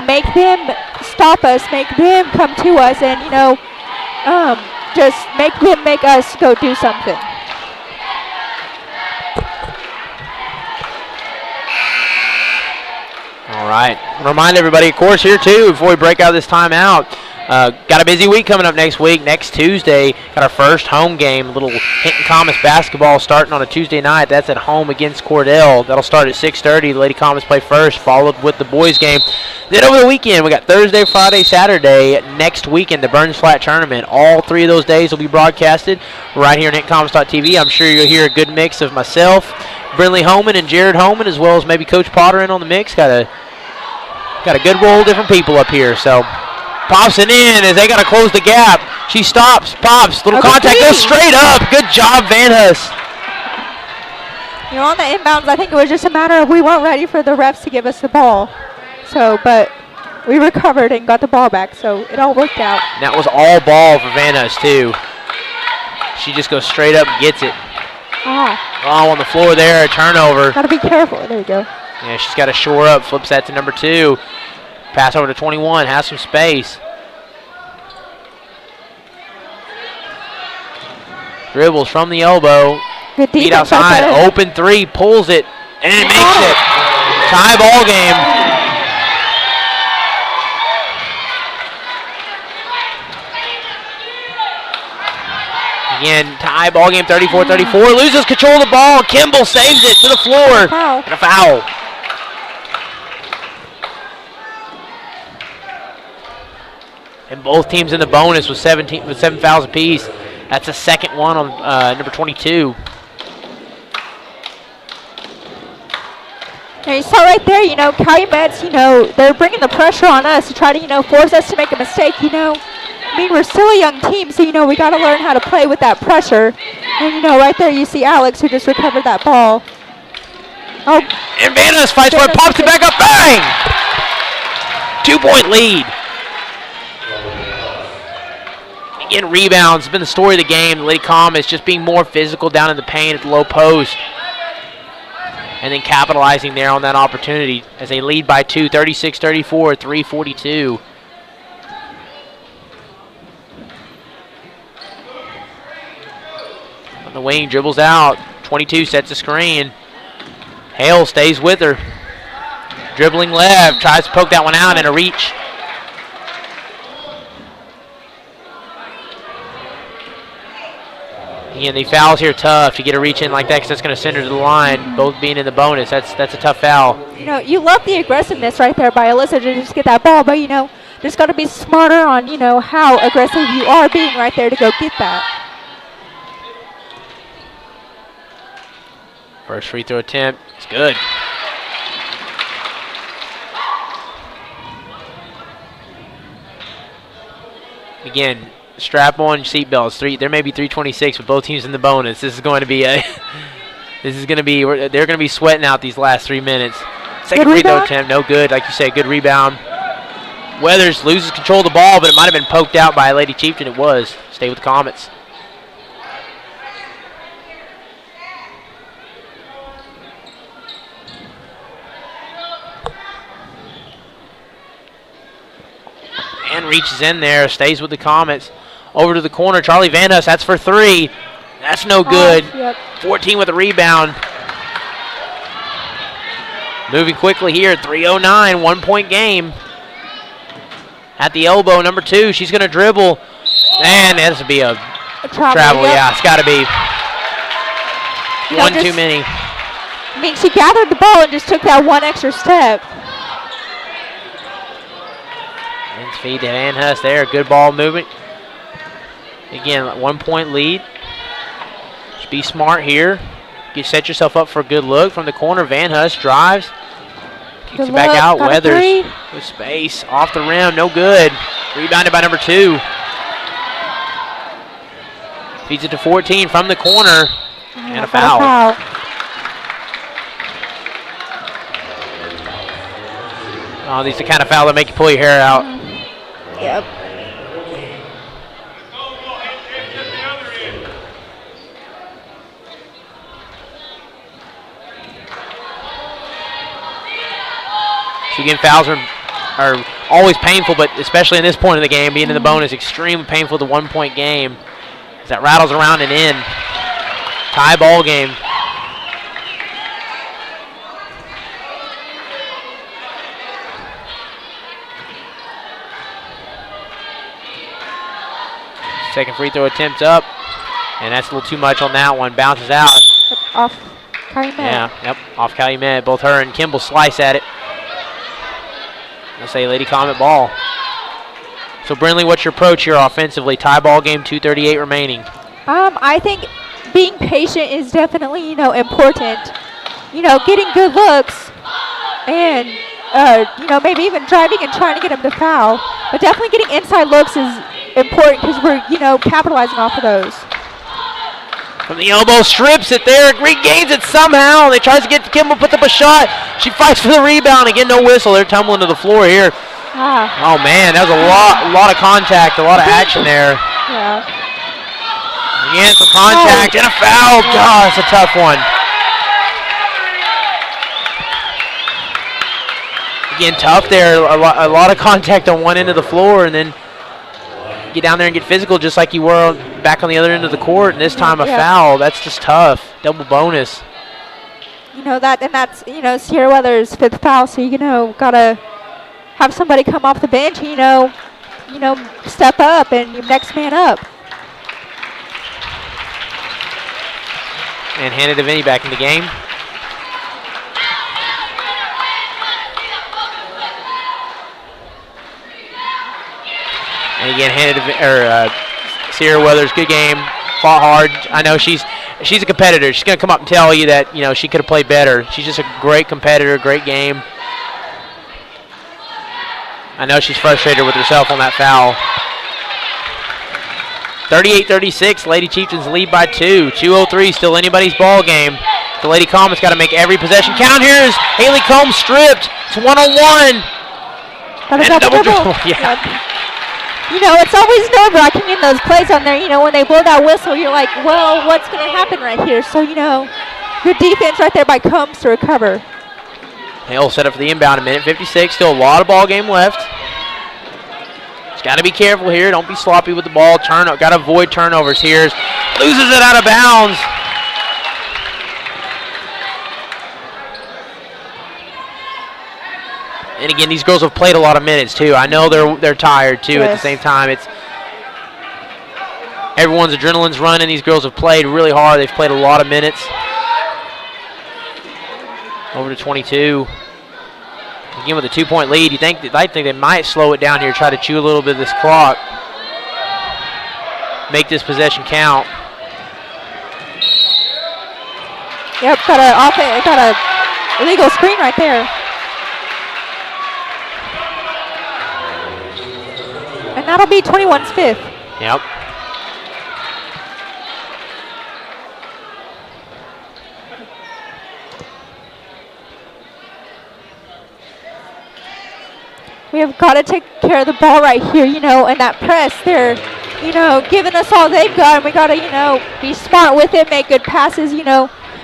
Speaker 3: Make them stop us, make them come to us, and, just make them make us go do something.
Speaker 2: All right. Remind everybody, of course, here too, before we break out this timeout, got a busy week coming up next week. Next Tuesday, got our first home game, little Hinton Comets basketball starting on a Tuesday night. That's at home against Cordell. That'll start at 6:30. The Lady Comets play first, followed with the boys game. Then over the weekend, we got Thursday, Friday, Saturday. Next weekend, the Burns Flat Tournament. All 3 of those days will be broadcasted right here on HintonComets.tv. I'm sure you'll hear a good mix of myself, Brinley Homan, and Jared Homan, as well as maybe Coach Potter in on the mix. Got a good roll of different people up here, so pops it in as they got to close the gap. She stops, pops, little contact, goes straight up. Good job, Van Huss.
Speaker 3: On the inbounds, I think it was just a matter of we weren't ready for the refs to give us the ball. So, but we recovered and got the ball back, so it all worked out.
Speaker 2: And that was all ball for Van Huss, too. She just goes straight up and gets it. Oh, on the floor there, a turnover.
Speaker 3: Got to be careful. There you go.
Speaker 2: Yeah, she's got to shore up, flips that to number 2. Pass over to 21, has some space. Dribbles from the elbow.
Speaker 3: Good
Speaker 2: feet outside, open 3, pulls it, and makes it. Tie ball game. Again, tie ball game, 34-34. Loses control of the ball. Kimball saves it to the floor. And a foul. And both teams in the bonus with 7 fouls apiece. That's the second one on number 22.
Speaker 3: Now you saw right there, Calumet's, they're bringing the pressure on us to try to, force us to make a mistake, we're still a young team, so, we got to learn how to play with that pressure. And, right there you see Alex, who just recovered that ball. Oh,
Speaker 2: and Van Huss fights for it, pops it back up, bang! 2-point lead. Again, rebounds. It's been the story of the game. The Lady Comets just being more physical down in the paint at the low post. And then capitalizing there on that opportunity as they lead by 2, 36-34, 3:42. On the wing, dribbles out. 22 sets a screen. Hale stays with her. Dribbling left, tries to poke that one out and a reach. Again, the fouls here tough to get a reach in like that because that's going to send her to the line, both being in the bonus. That's a tough foul.
Speaker 3: You love the aggressiveness right there by Alyssa to just get that ball, but, Just got to be smarter on, how aggressive you are being right there to go get that.
Speaker 2: First free throw attempt. It's good. Again, strap on seatbelts. There may be 326 with both teams in the bonus. This is going to be they're going to be sweating out these last 3 minutes. Second free throw attempt, no good. Like you said, good rebound. Weathers loses control of the ball, but it might have been poked out by Lady Chieftain. It was. Stay with the Comets. And reaches in there, stays with the Comets. Over to the corner, Charlie Van Hus, that's for 3. That's no good.
Speaker 3: Yep.
Speaker 2: 14 with a rebound. Moving quickly here, 3:09, 1 point game. At the elbow, number 2, she's going to dribble. And this would be a travel.
Speaker 3: Yep.
Speaker 2: Yeah, it's got to be one too many.
Speaker 3: I mean, she gathered the ball and just took that one extra step.
Speaker 2: And feed to Van Hus there. Good ball movement. Again, 1 point lead. Just be smart here. You set yourself up for a good look from the corner. Van Hus drives. Kicks it back out. Weathers with space. Off the rim. No good. Rebounded by number 2. Feeds it to 14 from the corner. And a foul. Oh, these are the kind of foul that make you pull your hair out.
Speaker 3: Yep.
Speaker 2: So again, fouls are always painful, but especially in this point of the game, being in the bonus, extremely painful to 1 point game. As that rattles around and in. Tie ball game. Second free throw attempt's up, and that's a little too much on that one. Bounces out.
Speaker 3: Off Calumet.
Speaker 2: Yeah, yep, off Calumet. Both her and Kimball slice at it. I'll say Lady Comet ball. So, Brindley, what's your approach here offensively? Tie ball game, 2:38 remaining.
Speaker 3: I think being patient is definitely, important. Getting good looks and, maybe even driving and trying to get them to foul. But definitely getting inside looks is important because we're, capitalizing off of those.
Speaker 2: From the elbow, strips it there, regains it somehow. They tries to get to Kimball, puts up a shot. She fights for the rebound. Again, no whistle. They're tumbling to the floor here. Oh, man, that was a lot of contact, a lot of action there.
Speaker 3: Yeah.
Speaker 2: Again, some contact and a foul. God, it's a tough one. Again, tough there. A lot of contact on one end of the floor, and then get down there and get physical just like you were back on the other end of the court, and this time a foul. That's just tough. Double bonus.
Speaker 3: That's Sierra Weather's 5th foul, so gotta have somebody come off the bench, step up and next man up.
Speaker 2: And handed to Vinny back in the game. And again, handed to Sierra Weathers. Good game. Fought hard. I know she's a competitor. She's going to come up and tell you that, she could have played better. She's just a great competitor, great game. I know she's frustrated with herself on that foul. 38-36, Lady Chieftains lead by 2. 2:03, still anybody's ball game. The Lady Comets got to make every possession count. Here is Haley Combs stripped. It's 1-on-1.
Speaker 3: And a double dribble.
Speaker 2: Yeah.
Speaker 3: It's always nerve-wracking in those plays on there. When they blow that whistle, you're like, well, what's going to happen right here? So, good defense right there by Combs to recover.
Speaker 2: Hale set up for the inbound, a minute 56. Still a lot of ball game left. Just got to be careful here. Don't be sloppy with the ball. Got to avoid turnovers here. Loses it out of bounds. And again, these girls have played a lot of minutes too. I know they're tired too. Yes. At the same time, it's everyone's adrenaline's running. These girls have played really hard. They've played a lot of minutes. Over to 22. Again, with a 2-point lead, I think they might slow it down here, try to chew a little bit of this clock. Make this possession count.
Speaker 3: Yep, got a illegal screen right there. And that'll be 21's fifth.
Speaker 2: Yep.
Speaker 3: We have got to take care of the ball right here, and that press. They're, giving us all they've got, and we got to, be smart with it, make good passes,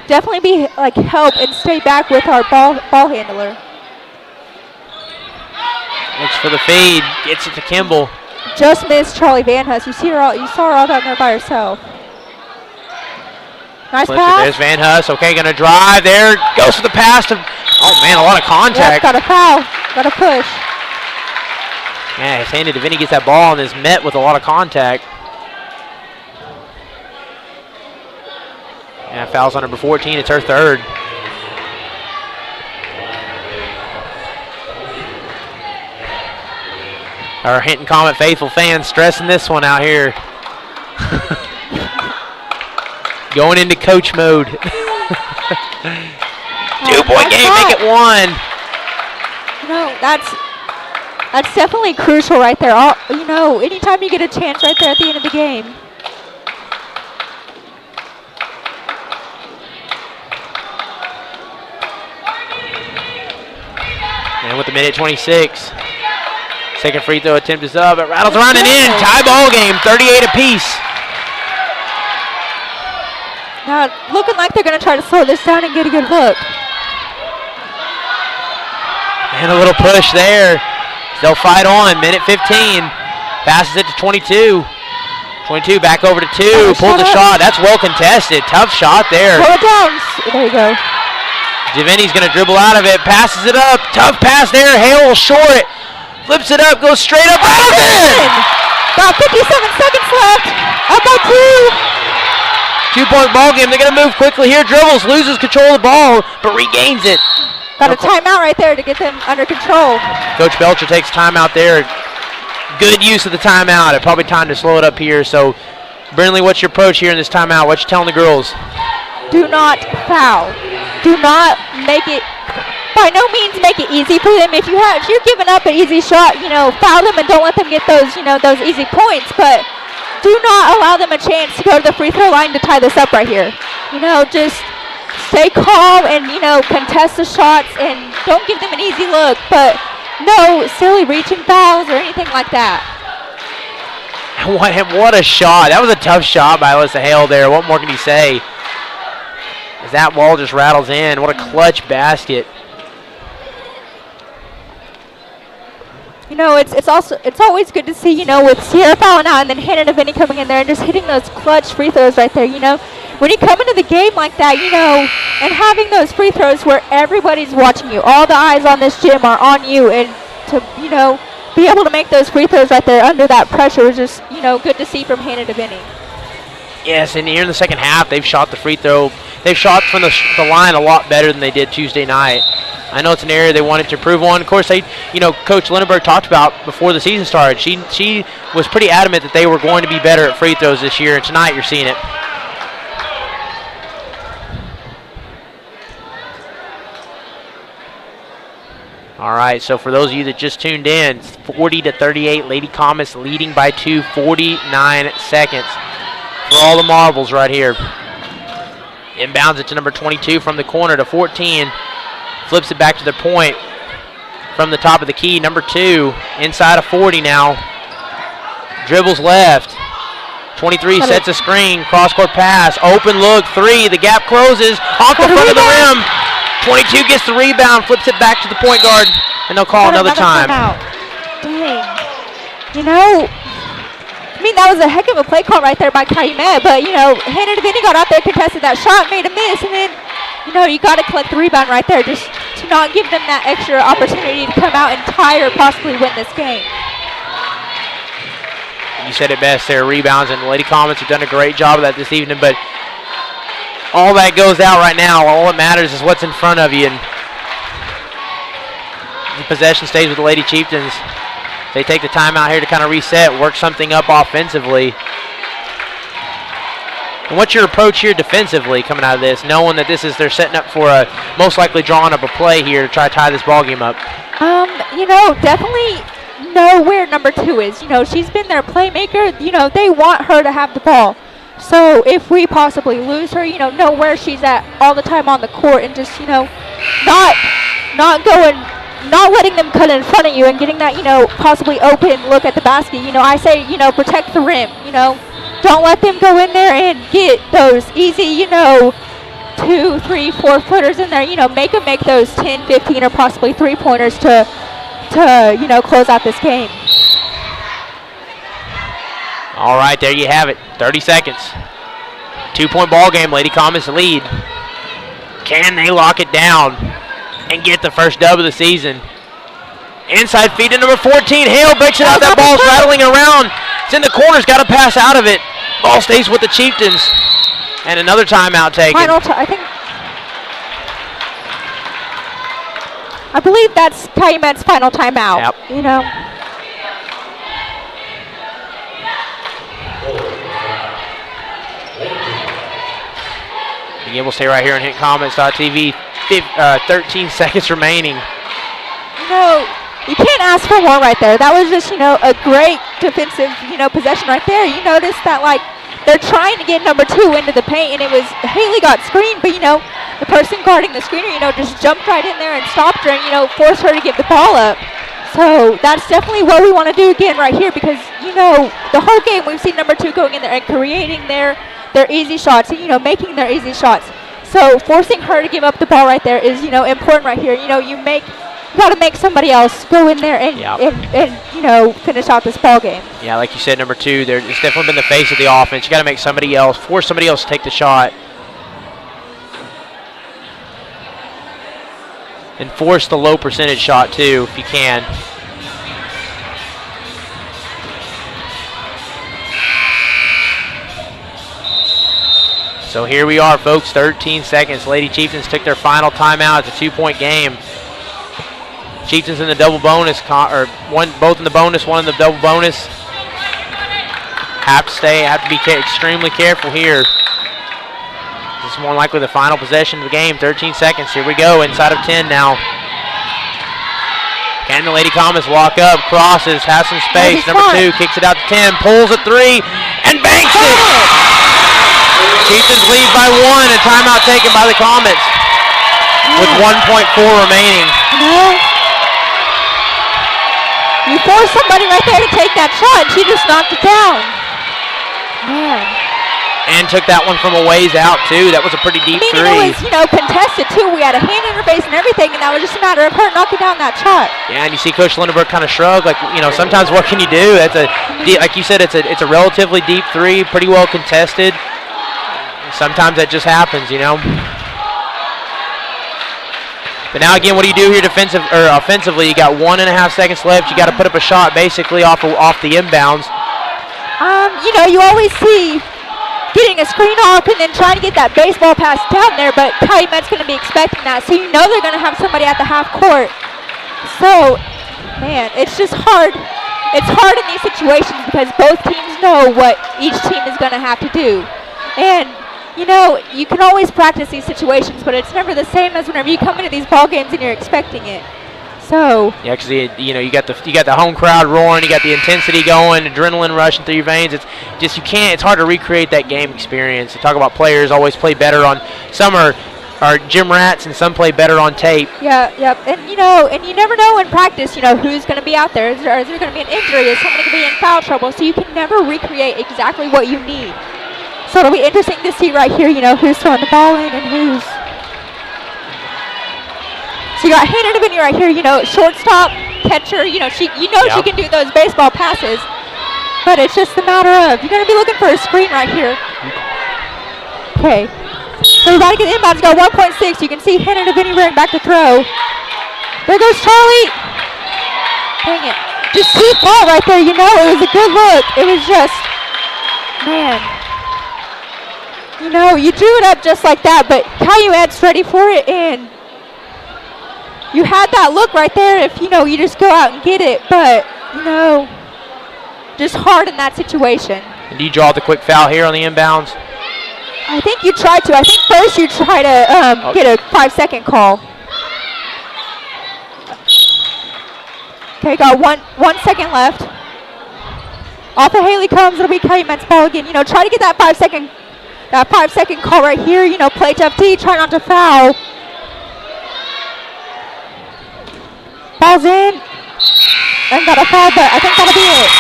Speaker 3: definitely be help and stay back with our ball handler.
Speaker 2: Looks for the fade, gets it to Kimball.
Speaker 3: Just missed Charlie Van Huss. You saw her all down there by herself. Nice pass.
Speaker 2: There's Van Huss. Okay, gonna drive there. Goes for the pass to. Oh man, a lot of contact.
Speaker 3: Yep, got a foul. Got a push.
Speaker 2: Yeah, it's handed to Vinny, gets that ball and is met with a lot of contact. Yeah, fouls on number 14. It's her third. Our Hinton Calumet faithful fans stressing this one out here. Going into coach mode. 2-point game, make it 1.
Speaker 3: That's definitely crucial right there. Anytime you get a chance right there at the end of the game.
Speaker 2: And with the minute 26. Second free throw attempt is up. It rattles around and in. Tie ball game, 38 apiece.
Speaker 3: Now, looking like they're going to try to slow this down and get a good look.
Speaker 2: And a little push there. They'll fight on. Minute 15. Passes it to 22. 22 back over to 2. Pulls a shot. That's well contested. Tough shot there.
Speaker 3: Pull it down. There you go.
Speaker 2: Javini's going to dribble out of it. Passes it up. Tough pass there. Hale will short it. Flips it up. Goes straight up. Rattles in.
Speaker 3: About 57 seconds left. Up by 2.
Speaker 2: 2-point ball game. They're going to move quickly here. Dribbles. Loses control of the ball, but regains it.
Speaker 3: Got a timeout right there to get them under control.
Speaker 2: Coach Belcher takes timeout there. Good use of the timeout. It's probably time to slow it up here. So, Brindley, what's your approach here in this timeout? What you telling the girls?
Speaker 3: Do not foul. Do not make it. By no means make it easy for them. If you're giving up an easy shot, foul them and don't let them get those, those easy points. But do not allow them a chance to go to the free throw line to tie this up right here. Just stay calm and, contest the shots and don't give them an easy look. But no silly reaching fouls or anything like that.
Speaker 2: What a shot. That was a tough shot by Alyssa Hale there. What more can you say? As that ball just rattles in. What a clutch basket.
Speaker 3: It's always good to see, with Sierra fouling out and then Hannah and Vinny coming in there and just hitting those clutch free throws right there, When you come into the game like that, and having those free throws where everybody's watching you, all the eyes on this gym are on you, and to, be able to make those free throws right there under that pressure is just, good to see from Hannah to Vinny.
Speaker 2: Yes, and here in the second half, they've shot the free throw. They've shot from the line a lot better than they did Tuesday night. I know it's an area they wanted to improve on. Of course, Coach Lindenberg talked about before the season started. She was pretty adamant that they were going to be better at free throws this year, and tonight you're seeing it. All right, so for those of you that just tuned in, 40-38, Lady Comets leading by 2, 49 seconds. For all the marbles right here. Inbounds it to number 22 from the corner to 14. Flips it back to the point from the top of the key. Number 2 inside of 40 now. Dribbles left. 23 sets a screen. Cross-court pass. Open look. 3. The gap closes. Off the front of the rim. 22 gets the rebound. Flips it back to the point guard. And they'll call another time.
Speaker 3: Dang. That was a heck of a play call right there by Calumet, but, Hannah and Vinny got out there, contested that shot, made a miss, and then, you got to collect the rebound right there just to not give them that extra opportunity to come out and tie or possibly win this game.
Speaker 2: You said it best there, rebounds, and the Lady Comets have done a great job of that this evening, but all that goes out right now. All that matters is what's in front of you, and the possession stays with the Lady Chieftains. They take the timeout here to kind of reset, work something up offensively. And what's your approach here defensively coming out of this, knowing that they're setting up for a most likely drawing up a play here to try to tie this ball game up?
Speaker 3: Definitely know where number 2 is. She's been their playmaker. They want her to have the ball. So if we possibly lose her, know where she's at all the time on the court and just, not letting them cut in front of you and getting that, possibly open look at the basket. I say, protect the rim, Don't let them go in there and get those easy, 2, 3, 4 footers in there. Make them make those 10, 15, or possibly 3-pointers to close out this game.
Speaker 2: All right, there you have it. 30 seconds. 2-point ball game. Lady Comets lead. Can they lock it down and get the first dub of the season? Inside feed to number 14. Hale breaks it out. That ball's rattling around. It's in the corners. Got to pass out of it. Ball stays with the Chieftains. And another timeout taken.
Speaker 3: I believe that's Calumet's final timeout.
Speaker 2: Yep. The game will stay right here on HintComets.tv. 13 seconds remaining.
Speaker 3: You can't ask for more right there. That was just, a great defensive, possession right there. You notice that, they're trying to get number 2 into the paint, and it was Haley got screened, but, the person guarding the screener, just jumped right in there and stopped her and, forced her to give the ball up. So that's definitely what we want to do again right here because, the whole game we've seen number 2 going in there and creating their easy shots and, making their easy shots. So forcing her to give up the ball right there is, important right here. You got to make somebody else go in there and finish out this ball game.
Speaker 2: Yeah, like you said, number 2, it's definitely been the face of the offense. You got to make somebody else, force somebody else to take the shot. And force the low percentage shot too, if you can. So here we are, folks, 13 seconds. Lady Chieftains took their final timeout. It's a 2-point game. Chieftains in the double bonus, both in the bonus, one in the double bonus. Have to be extremely careful here. This is more likely the final possession of the game. 13 seconds. Here we go. Inside of 10 now. Can the Lady Comets walk up? Crosses. Has some space. Number 2 kicks it out to 10. Pulls a 3 and banks it. Chieftains lead by 1. A timeout taken by the Comets with 1.4 remaining.
Speaker 3: You forced somebody right there to take that shot, and she just knocked it down. Man.
Speaker 2: And took that one from a ways out, too. That was a pretty deep 3.
Speaker 3: It was, contested, too. We had a hand in her face and everything, and that was just a matter of her knocking down that shot.
Speaker 2: Yeah, and you see Coach Lindenberg kind of shrug, sometimes what can you do? That's like you said, it's a relatively deep 3, pretty well contested. Sometimes that just happens, But now again, what do you do here offensively? You got 1.5 seconds left. You got to put up a shot basically off the inbounds.
Speaker 3: You always see getting a screen off and then trying to get that baseball pass down there, but Calumet's going to be expecting that, so they're going to have somebody at the half court. So, man, it's just hard. It's hard in these situations because both teams know what each team is going to have to do. And you can always practice these situations, but it's never the same as whenever you come into these ball games and you're expecting it. So
Speaker 2: yeah, because you got the home crowd roaring, you got the intensity going, adrenaline rushing through your veins. It's just it's hard to recreate that game experience. You talk about players always play better on some are gym rats and some play better on tape.
Speaker 3: Yeah, yep, and you never know in practice, who's going to be out there. Is there going to be an injury? Is somebody going to be in foul trouble? So you can never recreate exactly what you need. So it'll be interesting to see right here, who's throwing the ball in and who's. So you got Hinton right here, shortstop, catcher, she can do those baseball passes. But it's just a matter of, you're going to be looking for a screen right here. Okay. So we got to get inbounds, got 1.6. You can see Hinton running back to throw. There goes Charlie. Dang it. Just deep ball right there, it was a good look. It was just, man. You drew it up just like that, but Calumet's ready for it, and you had that look right there if, you just go out and get it. But, just hard in that situation.
Speaker 2: And do you draw the quick foul here on the inbounds?
Speaker 3: I think you tried to. I think first you try to get a 5-second call. Okay, got one second left. Off of Haley comes. It'll be Calumet's ball again. Try to get that 5-second call right here. Play tough D. Try not to foul. Ball's in. And got a foul, but I think that'll be it.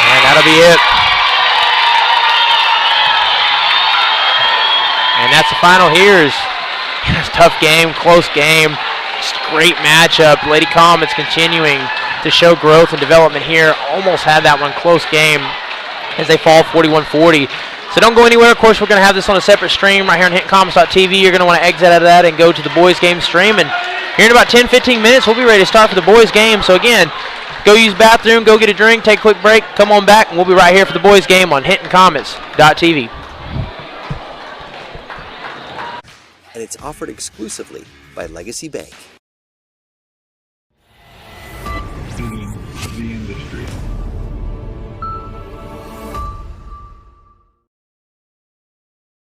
Speaker 2: And that'll be it. And that's the final here. It's a tough game, close game. Just a great matchup. Lady Calumet's continuing to show growth and development here. Almost had that one close game as they fall 41-40. So don't go anywhere. Of course, we're going to have this on a separate stream right here on HintonComets.tv. You're going to want to exit out of that and go to the boys game stream. And here in about 10-15 minutes, we'll be ready to start for the boys game. So again, go use the bathroom, go get a drink, take a quick break, come on back, and we'll be right here for the boys game on HintonComets.tv.
Speaker 6: And it's offered exclusively by Legacy Bank.